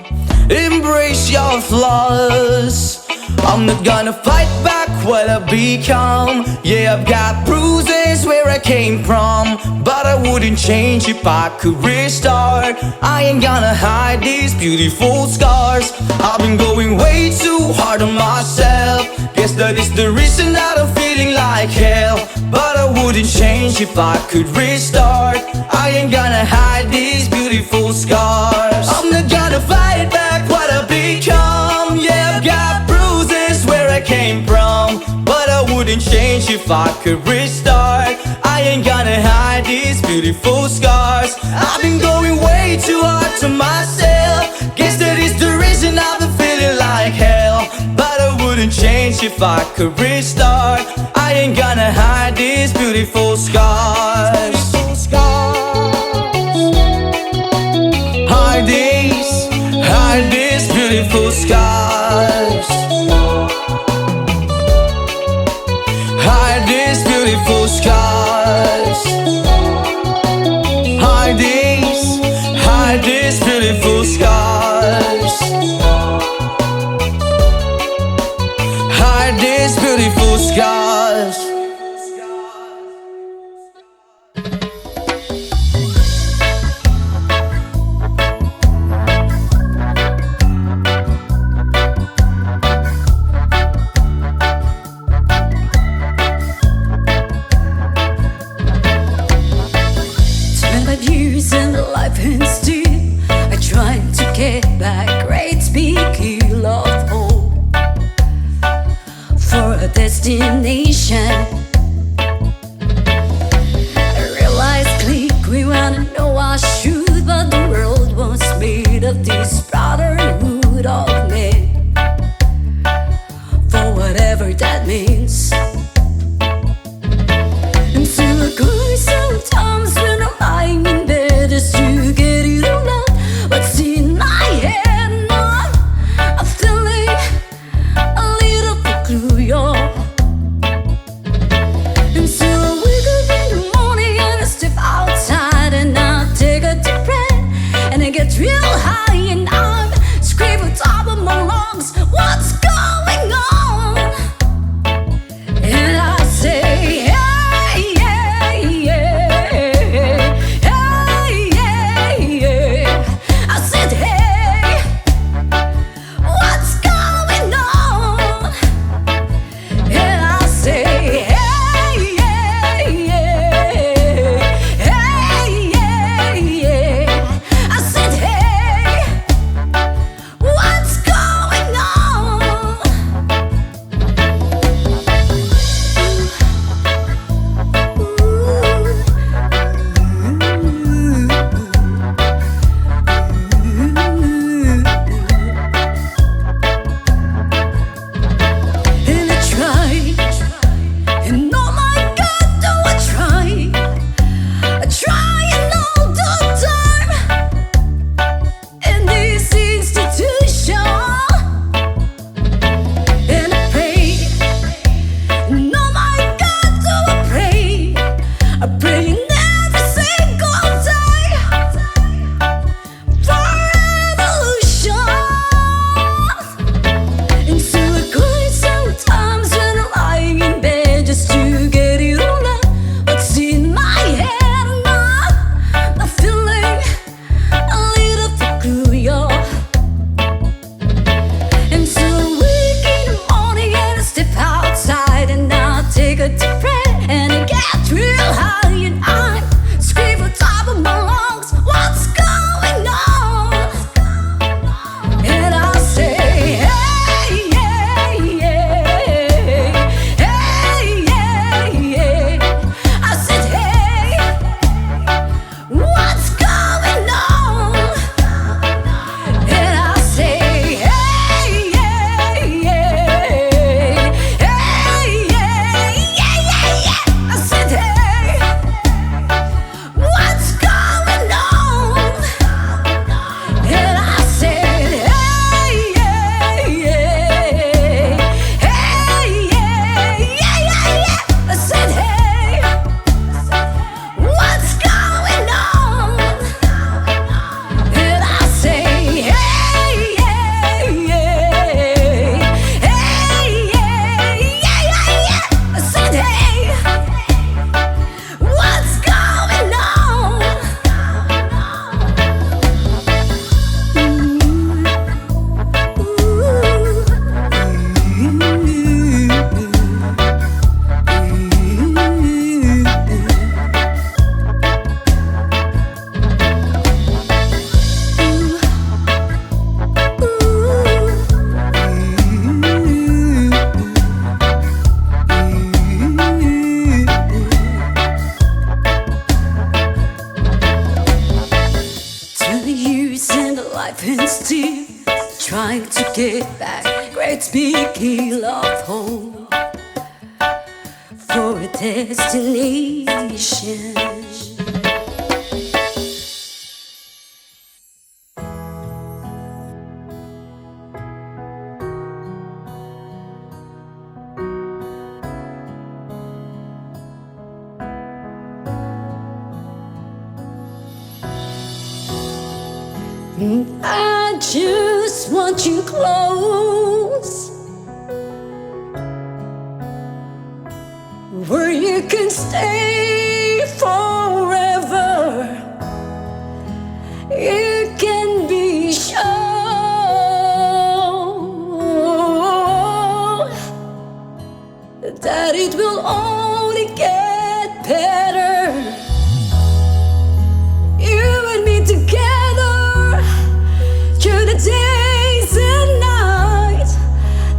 Embrace your flaws. I'm not gonna fight back while I become. Yeah, I've got bruises where I came from, but I wouldn't change if I could restart. I ain't gonna hide these beautiful scars. I've been going way too hard on myself. Guess that is the reason that I'm feeling like hell, but I wouldn't change if I could restart. I ain't gonna hide these beautiful scars. I'm not gonna fight back what I become. Yeah, I've got bruises where I came from, but I wouldn't change if I could restart. I ain't gonna hide these beautiful scars. I've been going way too hard to myself. Guess that is the reason I've been feeling like hell, but I wouldn't change if I could restart. I ain't gonna hide these beautiful scars. Hide these beautiful scars. Hide these beautiful scars. Hide these beautiful scars. Hide these beautiful scars. Years and life and still I try to get back great big hill of hope for a destination. I realize click we wanna know I should, but the world was made of this brotherhood of men, for whatever that means. And so I cry sometimes when I'm lying in bed just to get it all out. What's in my head now? I'm feeling a little bit blue, y'all. And so I wake up in the morning and I step outside and I take a deep breath and I get real high and I'm screaming top of my lungs, what's going on? And I say, hey, yeah, yeah, hey, yeah, yeah. I said, hey, what's going on? And I say, hey, yeah, yeah, hey, yeah, yeah. I said, hey, what's going on? life and still trying to get back. Great big hill of hope for a destination. I just want you close, where you can stay forever. You can be sure that it will only get better. You and me together through the days and nights.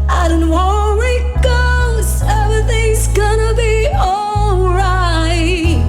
I don't worry, 'cause everything's gonna be alright.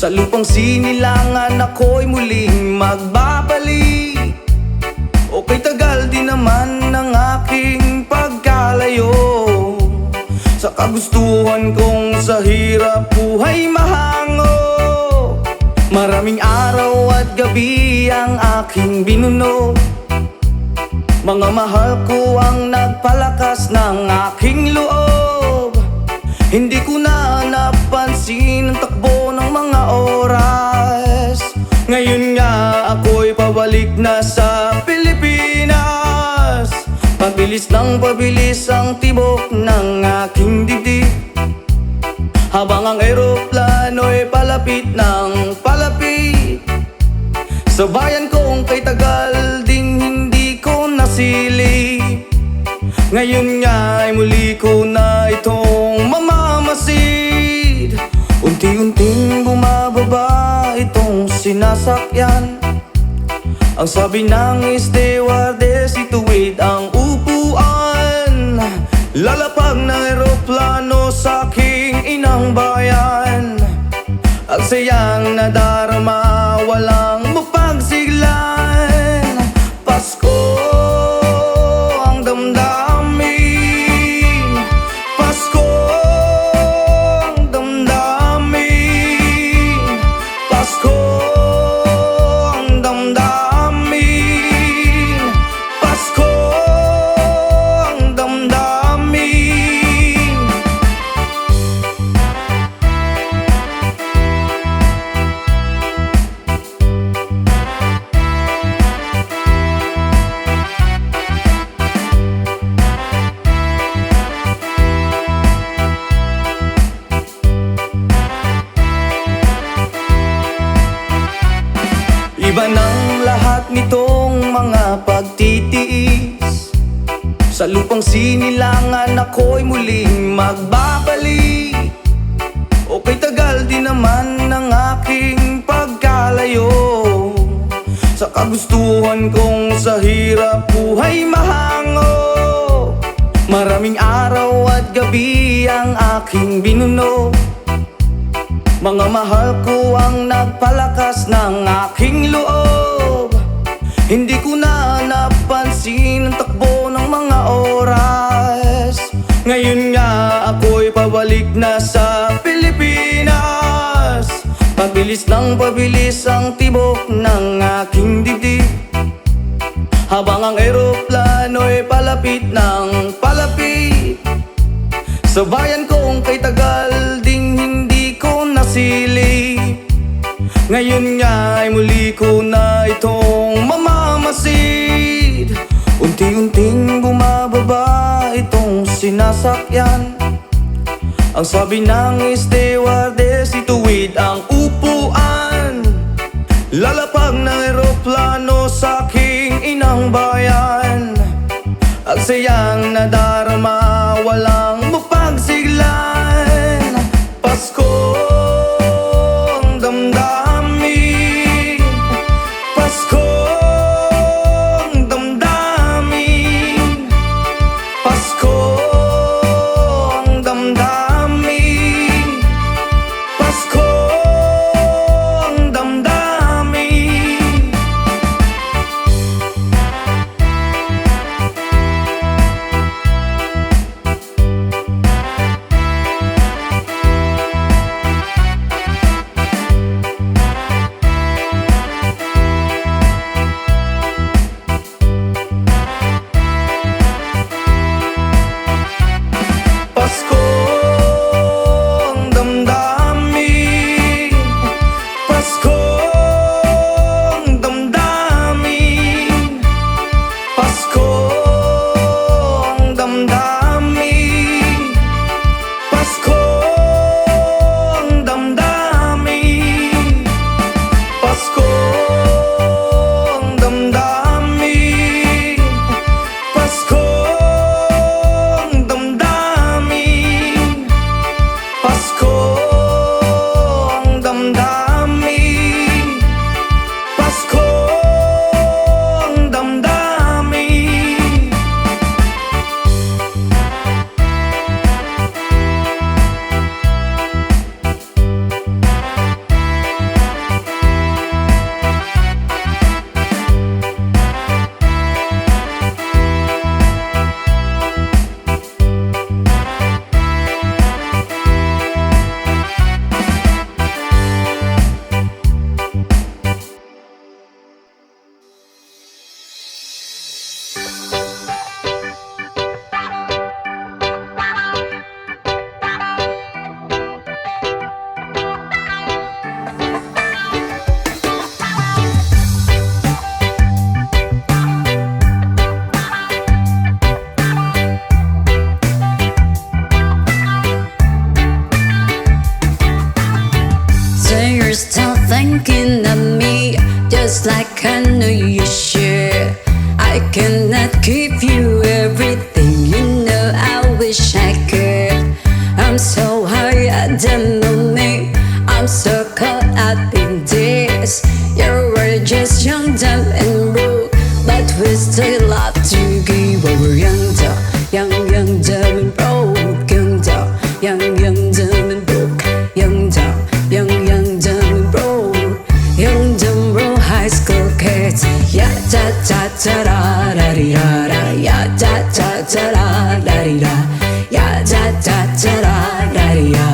Sa lupang sinilangan ako'y muling magbabalik. Okay, tagal din naman ng aking pagkalayo sa kagustuhan kong sa hirap buhay mahango. Maraming araw at gabi ang aking binuno. Mga mahal ko ang nagpalakas ng aking loob. Hindi ko na napansin ang takbo ng mga oras. Ngayon nga ako'y pabalik na sa Pilipinas. Pabilis ng pabilis ang tibok ng aking dibdib, habang ang eroplano'y palapit ng palapit. Sa bayan kong kay tagal ding hindi ko nasilip. Ngayon nga ay muli ko na itong mamamasid. Unti-unting bumababa itong sinasakyan. Ang sabi ng stewardess, ituwid ang upuan. Lalapag ng eroplano sa aking inang bayan. Ang sayang nadarama, walang mapagsiglan. Pasko ang damdamin, Pasko ang damdamin, Pasko ang damdamin, Pasko ang damdamin. Iba ng lahat nitong mga pagtitiis. Sa lupang sinilangan ako'y muling magbabalik. Okay, tagal din naman ng aking pagkalayo sa kagustuhan kong sa hirap buhay mahango. Maraming araw at gabi ang aking binuno. Mga mahal ko ang nagpalakas ng aking loob. Hindi ko na napansin ang takbo ng mga oras. Ngayon nga ako'y pabalik na sa Pilipinas. Pabilis ng pabilis ang tibok ng aking dibdib, habang ang eroplano'y palapit ng palapit. Sa bayan kong kay tagal ding hindi ko nasilip. Ngayon nga ay muli ko na itong mamamasid. Unti-unting bumababa itong sinasakyan. Ang sabi ng stewardess, ituwid ang upuan. Lalapag ng eroplano sa aking inang bayan. Ang sayang nadarama, walang mapagsiglan. Pasko ang damdamin, Pasko ang damdamin, Pasko ang damdamin, Pasko ang damdamin. start thinking of me, just like I know you should. I cannot give you everything, you know I wish I could. I'm so high at the moment, I'm so caught up in this. You were just young, dumb and broke, but we still love to give. But we're young, dumb and broke. Young, dumb and broke. Young, dumb and broke. Young, dumb, broke high school kids. Ya da da da da da di da da. Ya da da da da da di da. Ya da da da da da di da.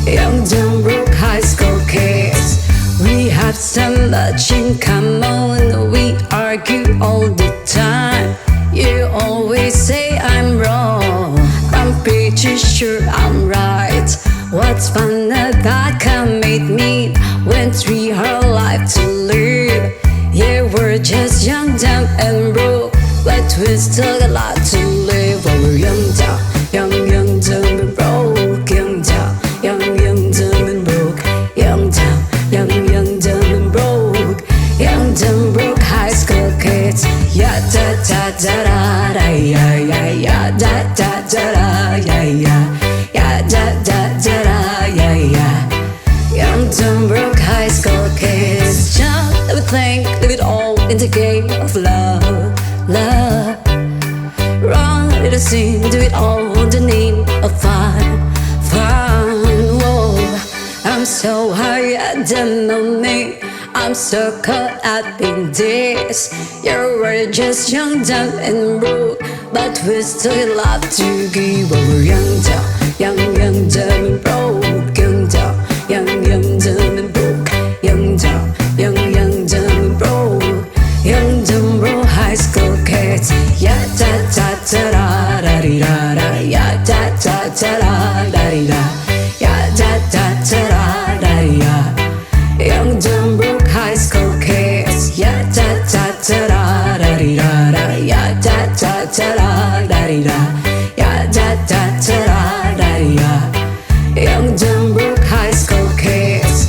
Young, dumb, broke high school kids. We have so much in common. We argue all the time. You always say I'm wrong, I'm pretty sure I'm right. What's fun about coming me when we have life to live? Yeah, we're just young, dumb and broke, but we still got a lot to live. While we're young, dumb and broke. Young, dumb and broke. Young, dumb and broke. Young, dumb, broke high school kids. Ya da da da da da ya ya ya da da da da ya ya ya da da da da ya ya. Young, dumb, broke high school kids. Jump, let me think, leave it all in the game of love, love. Run, let us sing, do it all in the name of fun, fun. Whoa, I'm so high at the moment, I'm so caught up in this. You were just young, dumb and broke, but we still love to give. But we're young, dumb and broke. Young, dumb and broke. Young, dumb and broke. Young, dumb, broke high school kids. Ya da da da da da di da da. Ya da da da da da di da. Ya da da da da da di da. Young, dumb, broke high school kids. Ya da da da da da di da da. Ya da da da da da di da. Ya da da da da da di da. Young, dumb, broke high school kids.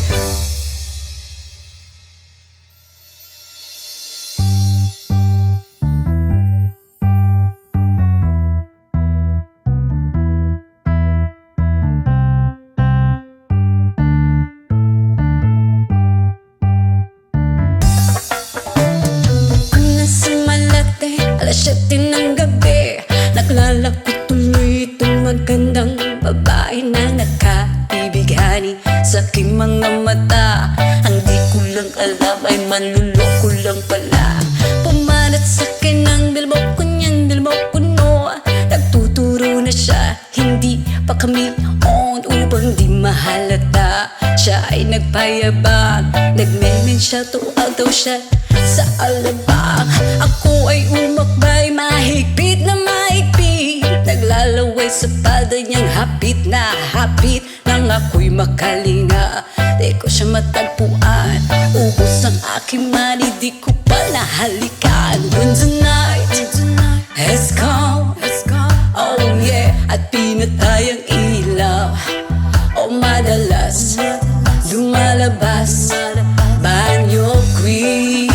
Nasa Malate, alas 7 ng gabi, naglalapit tuloy itong magandang babae na nakaibigani sa aking mga mata. Ang di ko lang alam ay manluloko lang pala. Pumanat sa akin ang bilbo ko niyan, bilbo ko no. Nagtuturo na siya, hindi pa kami on upang di mahalata. Siya ay nagpayabang, nagmemen siya, tuwag daw siya sa alabang. Ako ay umakbay, mahigpit na mahigpit, naglalaway sa palda niyang hapit na hapit. Nang ako'y makalinga, di ko siya matagpuan. Ubos ang aking mani, di ko pa nahalikan. When the night has come, oh yeah, at pinatay ang ilaw, oh madalas lumalabas banyo queen.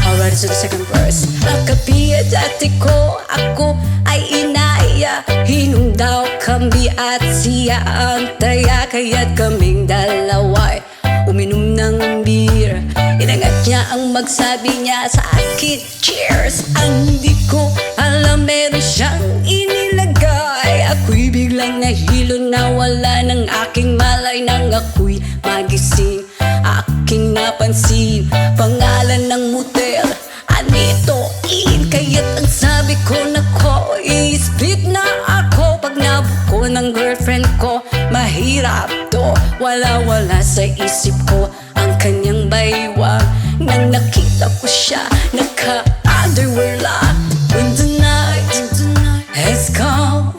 Alright, so the second verse. Nakapiya dati ko, ako ay inaya. Hinong daw kami at siya ang taya, kaya't kaming dalaway uminom ng beer. Inangat niya ang magsabi niya sa akin, cheers. Ang di ko alam, meron siyang inilagay. Ako'y biglang nahilo, nawala ng aking malay. Nang ako'y magising, aking napansin pangalan ng motel, Anito Inn. Kaya't ang sabi ko, nako, i-split na ako. Pag nabuko ng girlfriend ko, mahirap to. Wala sa isip ko ang kanyang baywang. Nang nakita ko siya, naka-underwear lang. When the night has come,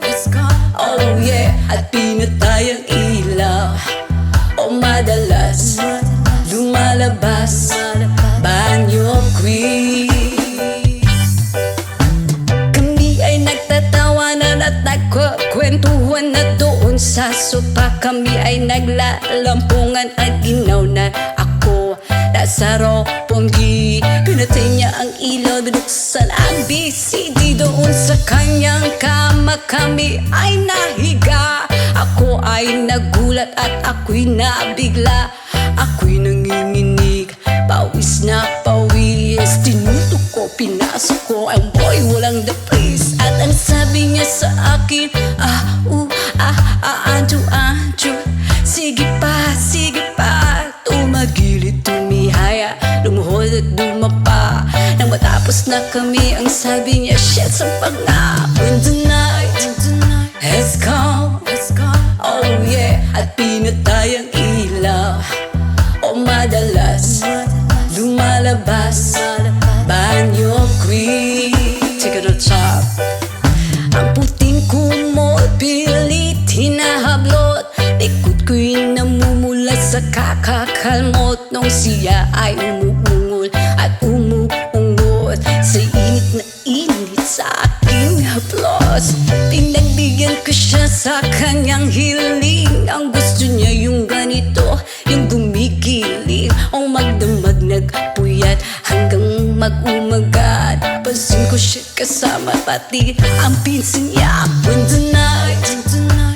oh yeah, at pinatay ang ilaw, oh madalas lumalabas banyo queen. Kami ay nagtatawanan at nagkukwentuhan na doon sa sopa. Kami ay naglalampungan at ginaw na ako nasa Roppongi. Pinatay niya ang ilaw, binuksan ang BCD. Doon sa kanyang kama kami ay nahiga. Ako ay nagulat at ako'y nabigla. Ako'y nanginginig, pawis na pawis. Tinutok ko, pinasok ko ang boy, walang the place. At ang sabi niya sa akin, Anjo, sige pa, tumagilid, tumihaya, lumuhod at dumapa. Nang matapos na kami, ang sabi niya, shit, sampag na. When the night has come, oh yeah, at pinatay ang ilaw. O madalas lumalabas banyo queen. Take it to the top. Ang puting kumot, pilit hinahablot. Likod ko'y namumula sa kakakalmot. Nung siya ay umuungol at umuungot sa init na init sa aking haplos. Pinagbigyan ko siya sa kanyang hiling. Ang gusto niya yung ganito, yung gumigiling. O magdamag nagpuyat hanggang mag-umagat. Pansin ko siya kasama pati ang pinsan niya. When the night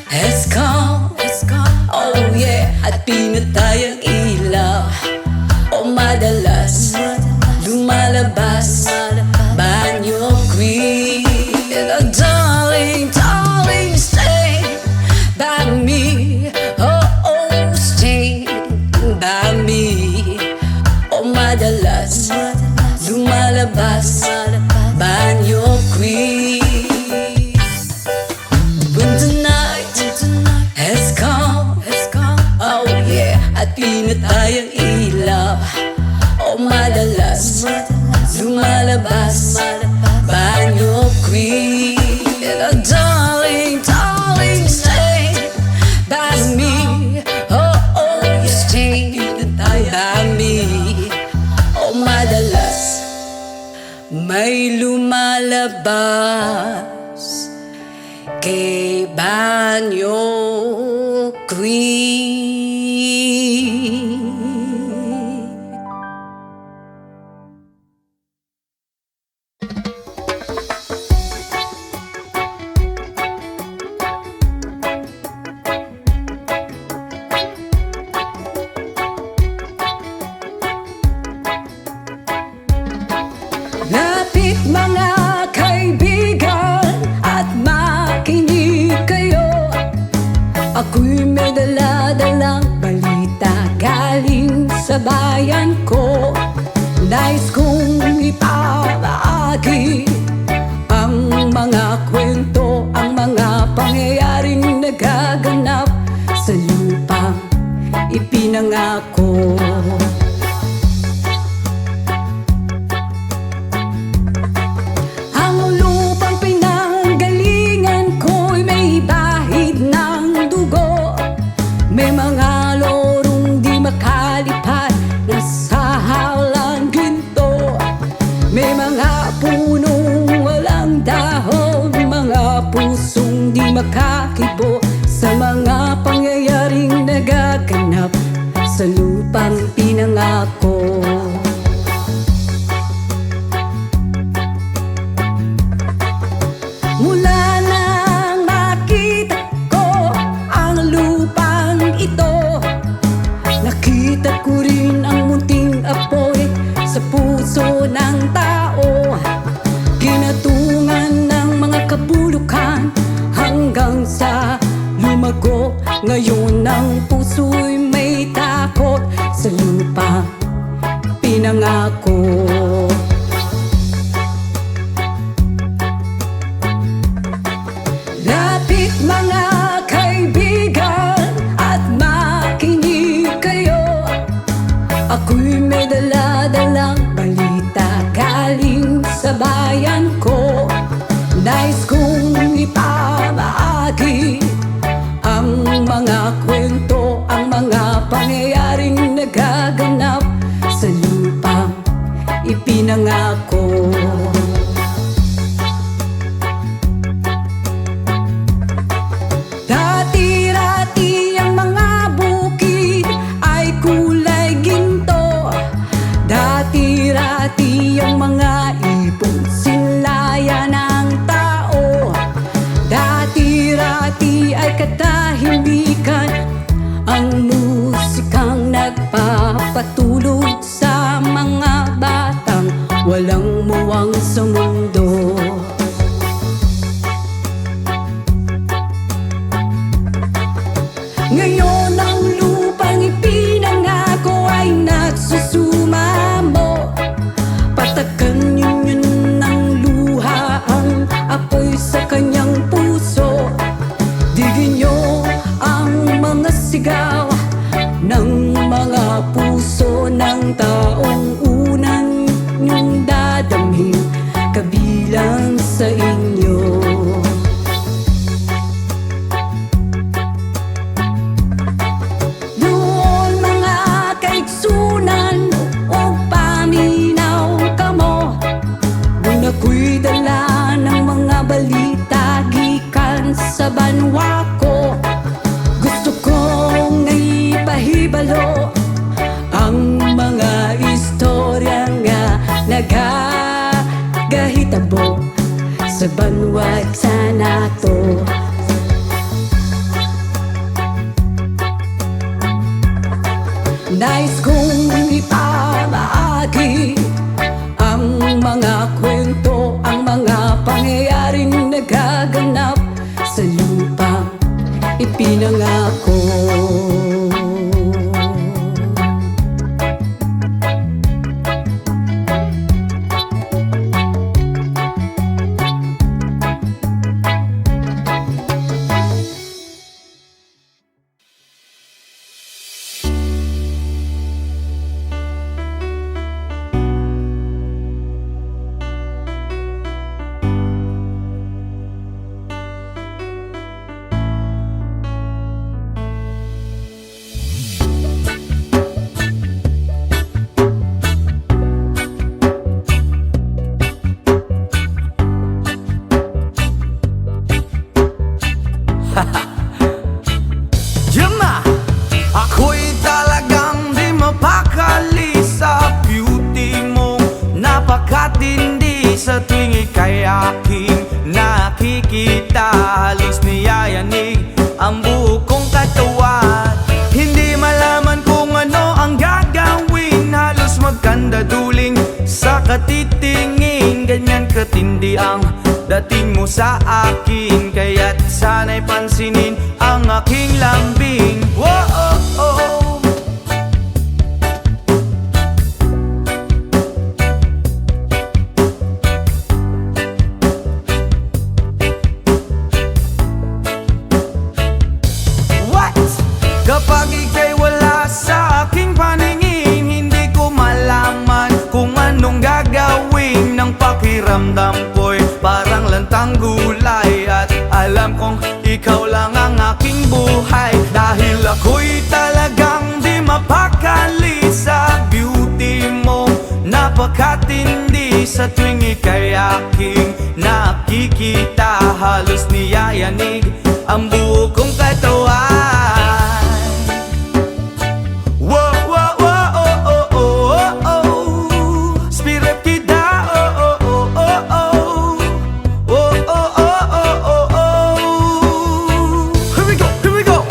has come, oh yeah, at pinatay ang ilaw. O madalas lumalabas banyo queen. And darling, stay by me. Oh, stay by me. O madalas lumalabas banyo queen. When the night has come, oh yeah, at pinatay ang ilaw. O madalas lumalabas banyo queen. And darling, stay by me. Oh, stay by me. O madalas may lumalabas kay banyo queen. Lapit mga kaibigan at makinig kayo. Ako'y may dala-dalang balita galing sa bayan ko. Nais kong ipamahagi ang mga kwento, ang mga pangyayaring nagaganap sa lupang ipinangako. Ang lupang pinanggalingan ko'y may bahid ng dugo. May mga lorong di makalipad na sa halang ginto. May mga punong walang dahon, mga pusong di makakibo sa mga pangyayaring nagaganap sa lupang pinangako. Mula nang makita ko ang lupang ito, nakita ko rin ang munting apoy sa puso ng tao. Kinatungan ng mga kabulukan hanggang sa lumago. Ngayon ang puso'y may takot sa lupang pinangako. Lapit mga kaibigan at makinig kayo. Ako'y may dala-dalang balita galing sa bayan ko. Nais kong ipamahagi ang mga kwento, ang mga pangyayaring nagaganap sa lupang magpatulog sa mga batang walang muwang sa mundo. Ngayon ang lupang ipinangako ay nagsusumamo. Patakan yun ng luha ang apoy sa kanyang puso. Digin nyo ang mga sigaw ng mga puso ng taong unang nyong dadamhin kabilang sa inyo. Doon mga kaigsunan o paminaw kamo, doon ako'y dala ng mga balita gikan sa banwa ko. Gusto kong ipahibalo ang mga istorya nga nagagahitabo sa banwa sa nato. Nais kong ipamahagi ang mga kwento, ang mga pangyayaring nagaganap sa lupang ipinangako. Yama! Ako'y talagang di mapakali sa beauty mo. Napakatindi sa tuwing ika'y aking nakikita. Halos niyayanig ang buo kong katawan. Hindi malaman kung ano ang gagawin. Halos magkanda duling sa katitingin. Ganyan katindi ang dating mo sa akin. Kaya't sana'y pansinin ang aking lambing. Whoa, oh, oh. What? Kapag ika'y wala sa aking paningin, hindi ko malaman kung anong gagawin. Ng pakiramdam ko'y parang lantang gulay. At alam kong ikaw lang ang aking buhay. Dahil ako'y talagang di mapakali sa beauty mo. Napakatindi sa tuwing ika'y aking nakikita. Halos niyayanig ang buo kong katawan. Whoa, whoa, whoa, oh, oh, oh, oh, oh. Spirit kita, oh, oh, oh, oh, oh. Oh, oh, oh, oh, oh, oh. Here we go.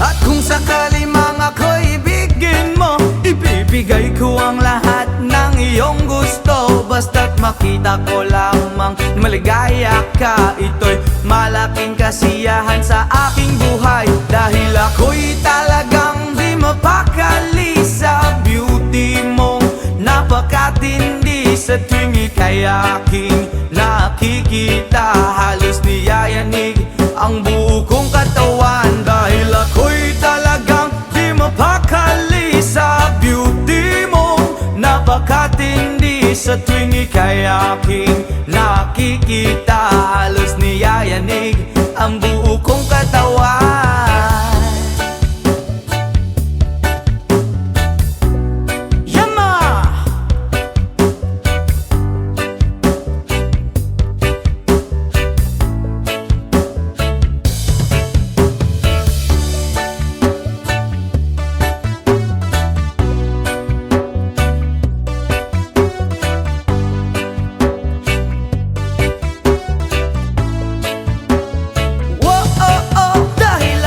At kung sakali mga ko'y ibigin mo, ibibigay ko ang lahat ng iyong gusto. Basta't makita ko lamang maligaya ka. Ito'y malaking kasiyahan sa aking buhay. Dahil ako'y talagang di mapakali sa beauty mo. Napakatindi sa tuwing ika'y aking nakikita. Halos niyayanig ang buo kong katawan. Dahil ako'y talagang di mapakali sa beauty mo. Napakatindi sa tuwing ika'y aking nakikita. Halos niyayanig ang buo kong katawan. Yama! Whoa, oh, oh. Dahil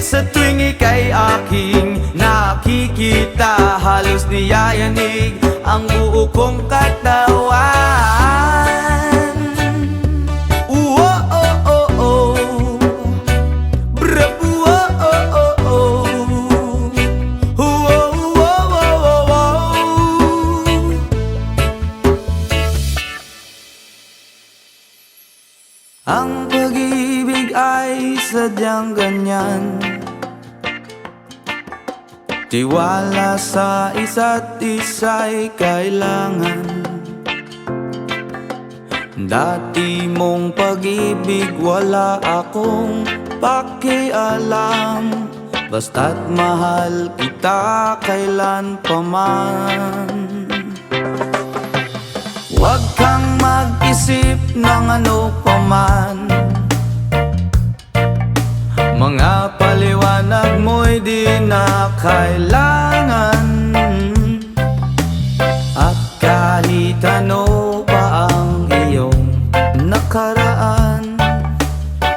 sa tuwing ika'y aking nakikita, halos niyayanig ang buo kong katawan. Oh, oh, oh, oh. Bravo, oh, oh, oh, oh. Oh, oh, oh, oh, oh. Ang pag-ibig ay sadyang ganyan, tiwala sa isa't isa'y kailangan. Dati mong pag-ibig wala akong pakialam, basta't mahal kita kailan pa man. Huwag kang mag-isip ng ano pa man, mga paliwanag mo'y di na kailangan. At kahit ano pa ang iyong nakaraan,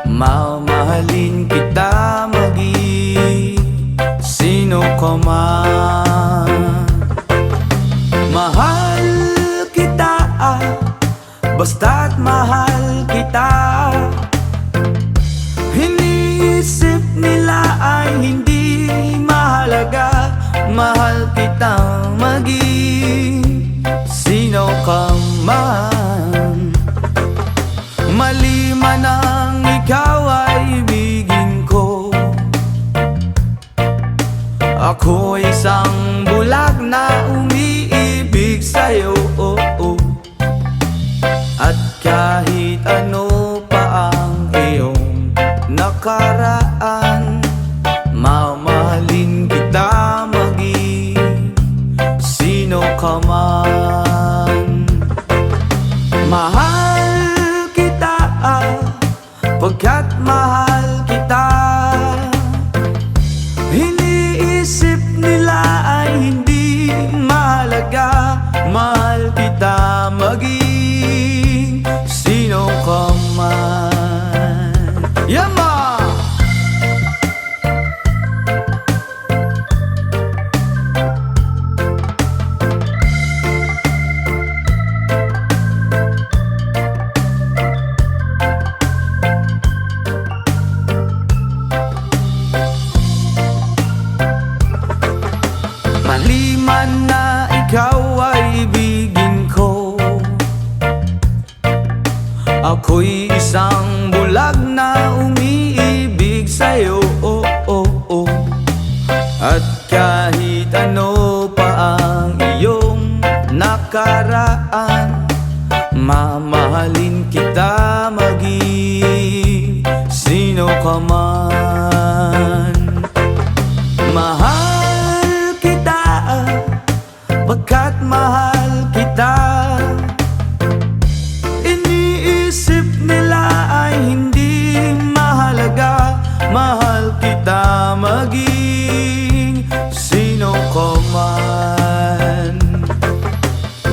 mamahalin kita maging sino ka man. Mahal kita, basta't mahal kita. Iniisip nila ay hindi mahalaga, mahal kitang maging sino ka man. Mali man ang ikaw ay ibigin ko, ako isang bulag na umiibig sa'yo. At kahit ano pa ang iyong nakaraan, mamahalin kita maging sino ka man. Mahal kita, pagkat mahal kita. Iniisip nila ay hindi mahalaga, mahal kita maging sino ka man. Yama! Mali man na ikaw ay ibigin ko, ako'y isang bulag na umiibig sa'yo. At kahit ano pa ang iyong nakaraan, mamahalin kita maging sino ka man. Mahal kita, pagkat mahal kita. Iniisip nila ay hindi mahalaga, mahal kita maging sino ka man.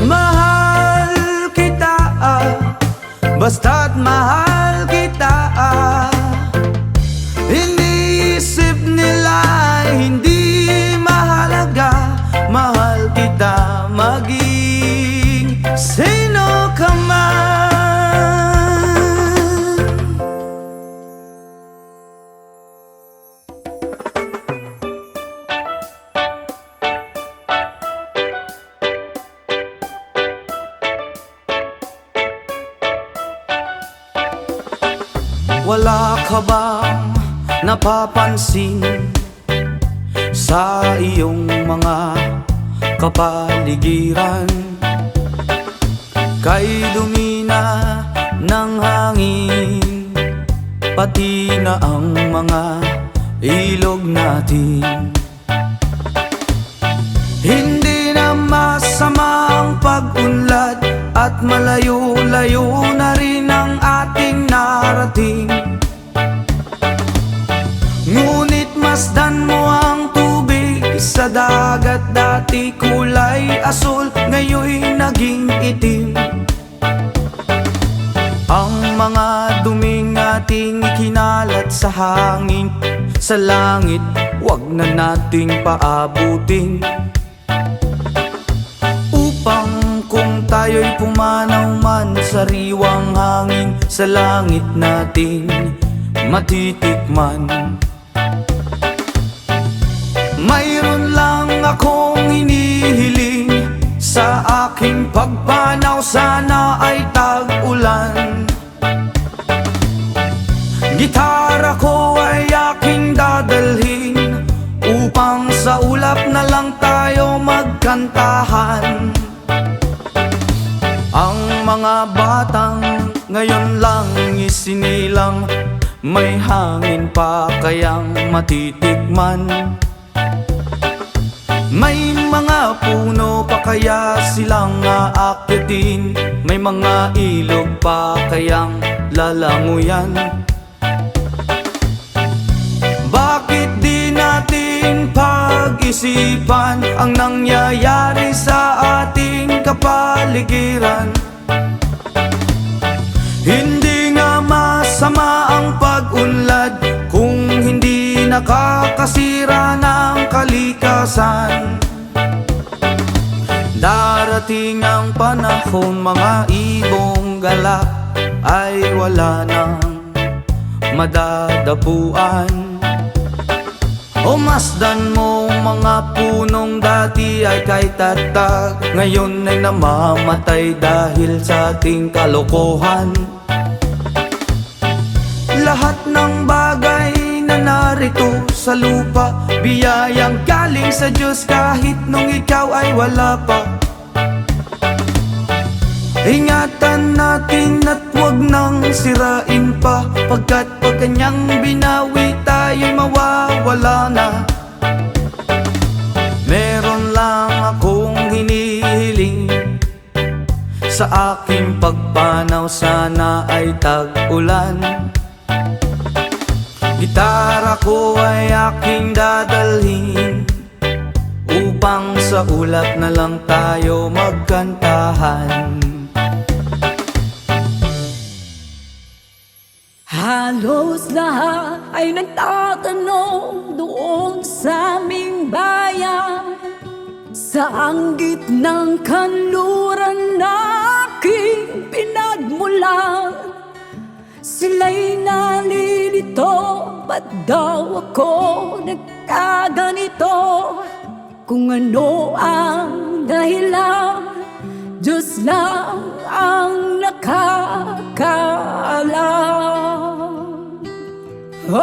Mahal kita, basta't mahal kita. Iniisip nila ay hindi mahalaga, mahal kita maging sino ka man. Wala ka bang napapansin sa iyong mga kapaligiran? Kay dumi na ng hangin, pati na ang mga ilog natin. Hindi na masama ang pag-unlad, at malayo-layo na rin ang ating narating. Ngunit masdan mo ang tubig sa dagat, dati kulay asul, ngayon'y naging itim. Ang mga duming ating ikinalat sa hangin, sa langit, wag na nating paabutin. Upang kung tayo'y pumanaw man, sariwang hangin sa langit natin matitikman. Mayroon lang akong hinihiling, sa aking pagpanaw sana ay tag-ulan. Gitara ko ay aking dadalhin, upang sa ulap na lang tayo magkantahan. Ang mga batang ngayon lang isinilang, may hangin pa kayang matitikman. May mga puno pa kaya silang aakyatin, may mga ilog pa kayang lalanguyan. Bakit di natin pag-isipan ang nangyayari sa ating kapaligiran? Hindi nga masama ang pag-unlad kung hindi nakakasira ng kalikasan. Darating ang panahon, mga ibong gala ay wala nang madadapuan. O masdan mo mga punong dati ay kay tatag, ngayon ay namamatay dahil sa ating kalokohan. Lahat ng bagay na narito sa lupa, biyayang galing sa Diyos kahit nung ikaw ay wala pa. Ingatan natin at huwag nang sirain pa, pagkat pag kanyang binawi tayo'y mawawala na. Meron lang akong hinihiling, sa aking pagpanaw sana ay tag-ulan. Gitara ko ay aking dadalhin, upang sa ulap na lang tayo magkantahan. Halos lahat ay nagtatanong doon sa aming bayan, saan gitnang kanluran na aking pinagmulan. Sila'y nalilito, ba't daw ako nagkaganito? Kung ano ang dahilan, Diyos lang ang nakakaalam. Oh,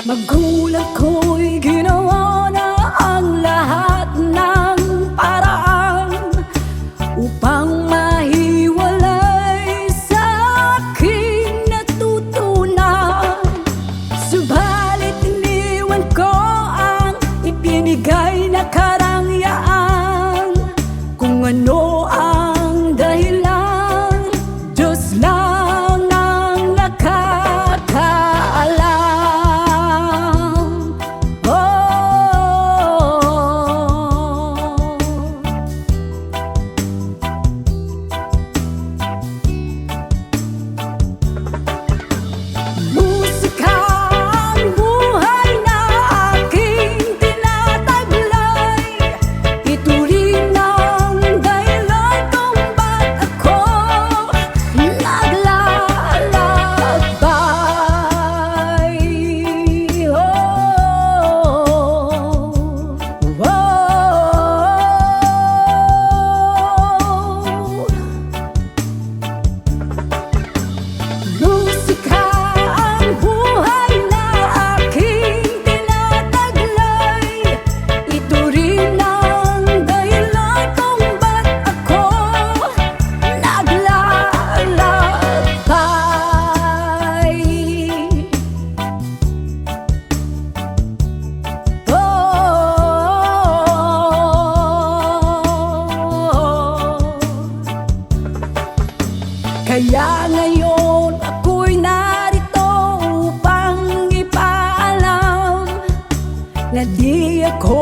magulang ko'y ginawa na ang lahat ng paraan upang mahiwalay sa aking natutunan. Subalit iniwan ko ang ibinigay na karangyaan. Kung ano ang dahilan, Diyos lang ang nakakaalam. Musika ang buhay na aking tinataglay. Ito rin ang dahilan kung ba't ako naglalakbay. Musika ang buhay na aking tinataglay. Ito rin ang dahilan kung ba't ako naglalakbay. Kaya ngayon ako'y narito upang ipaalam na di ako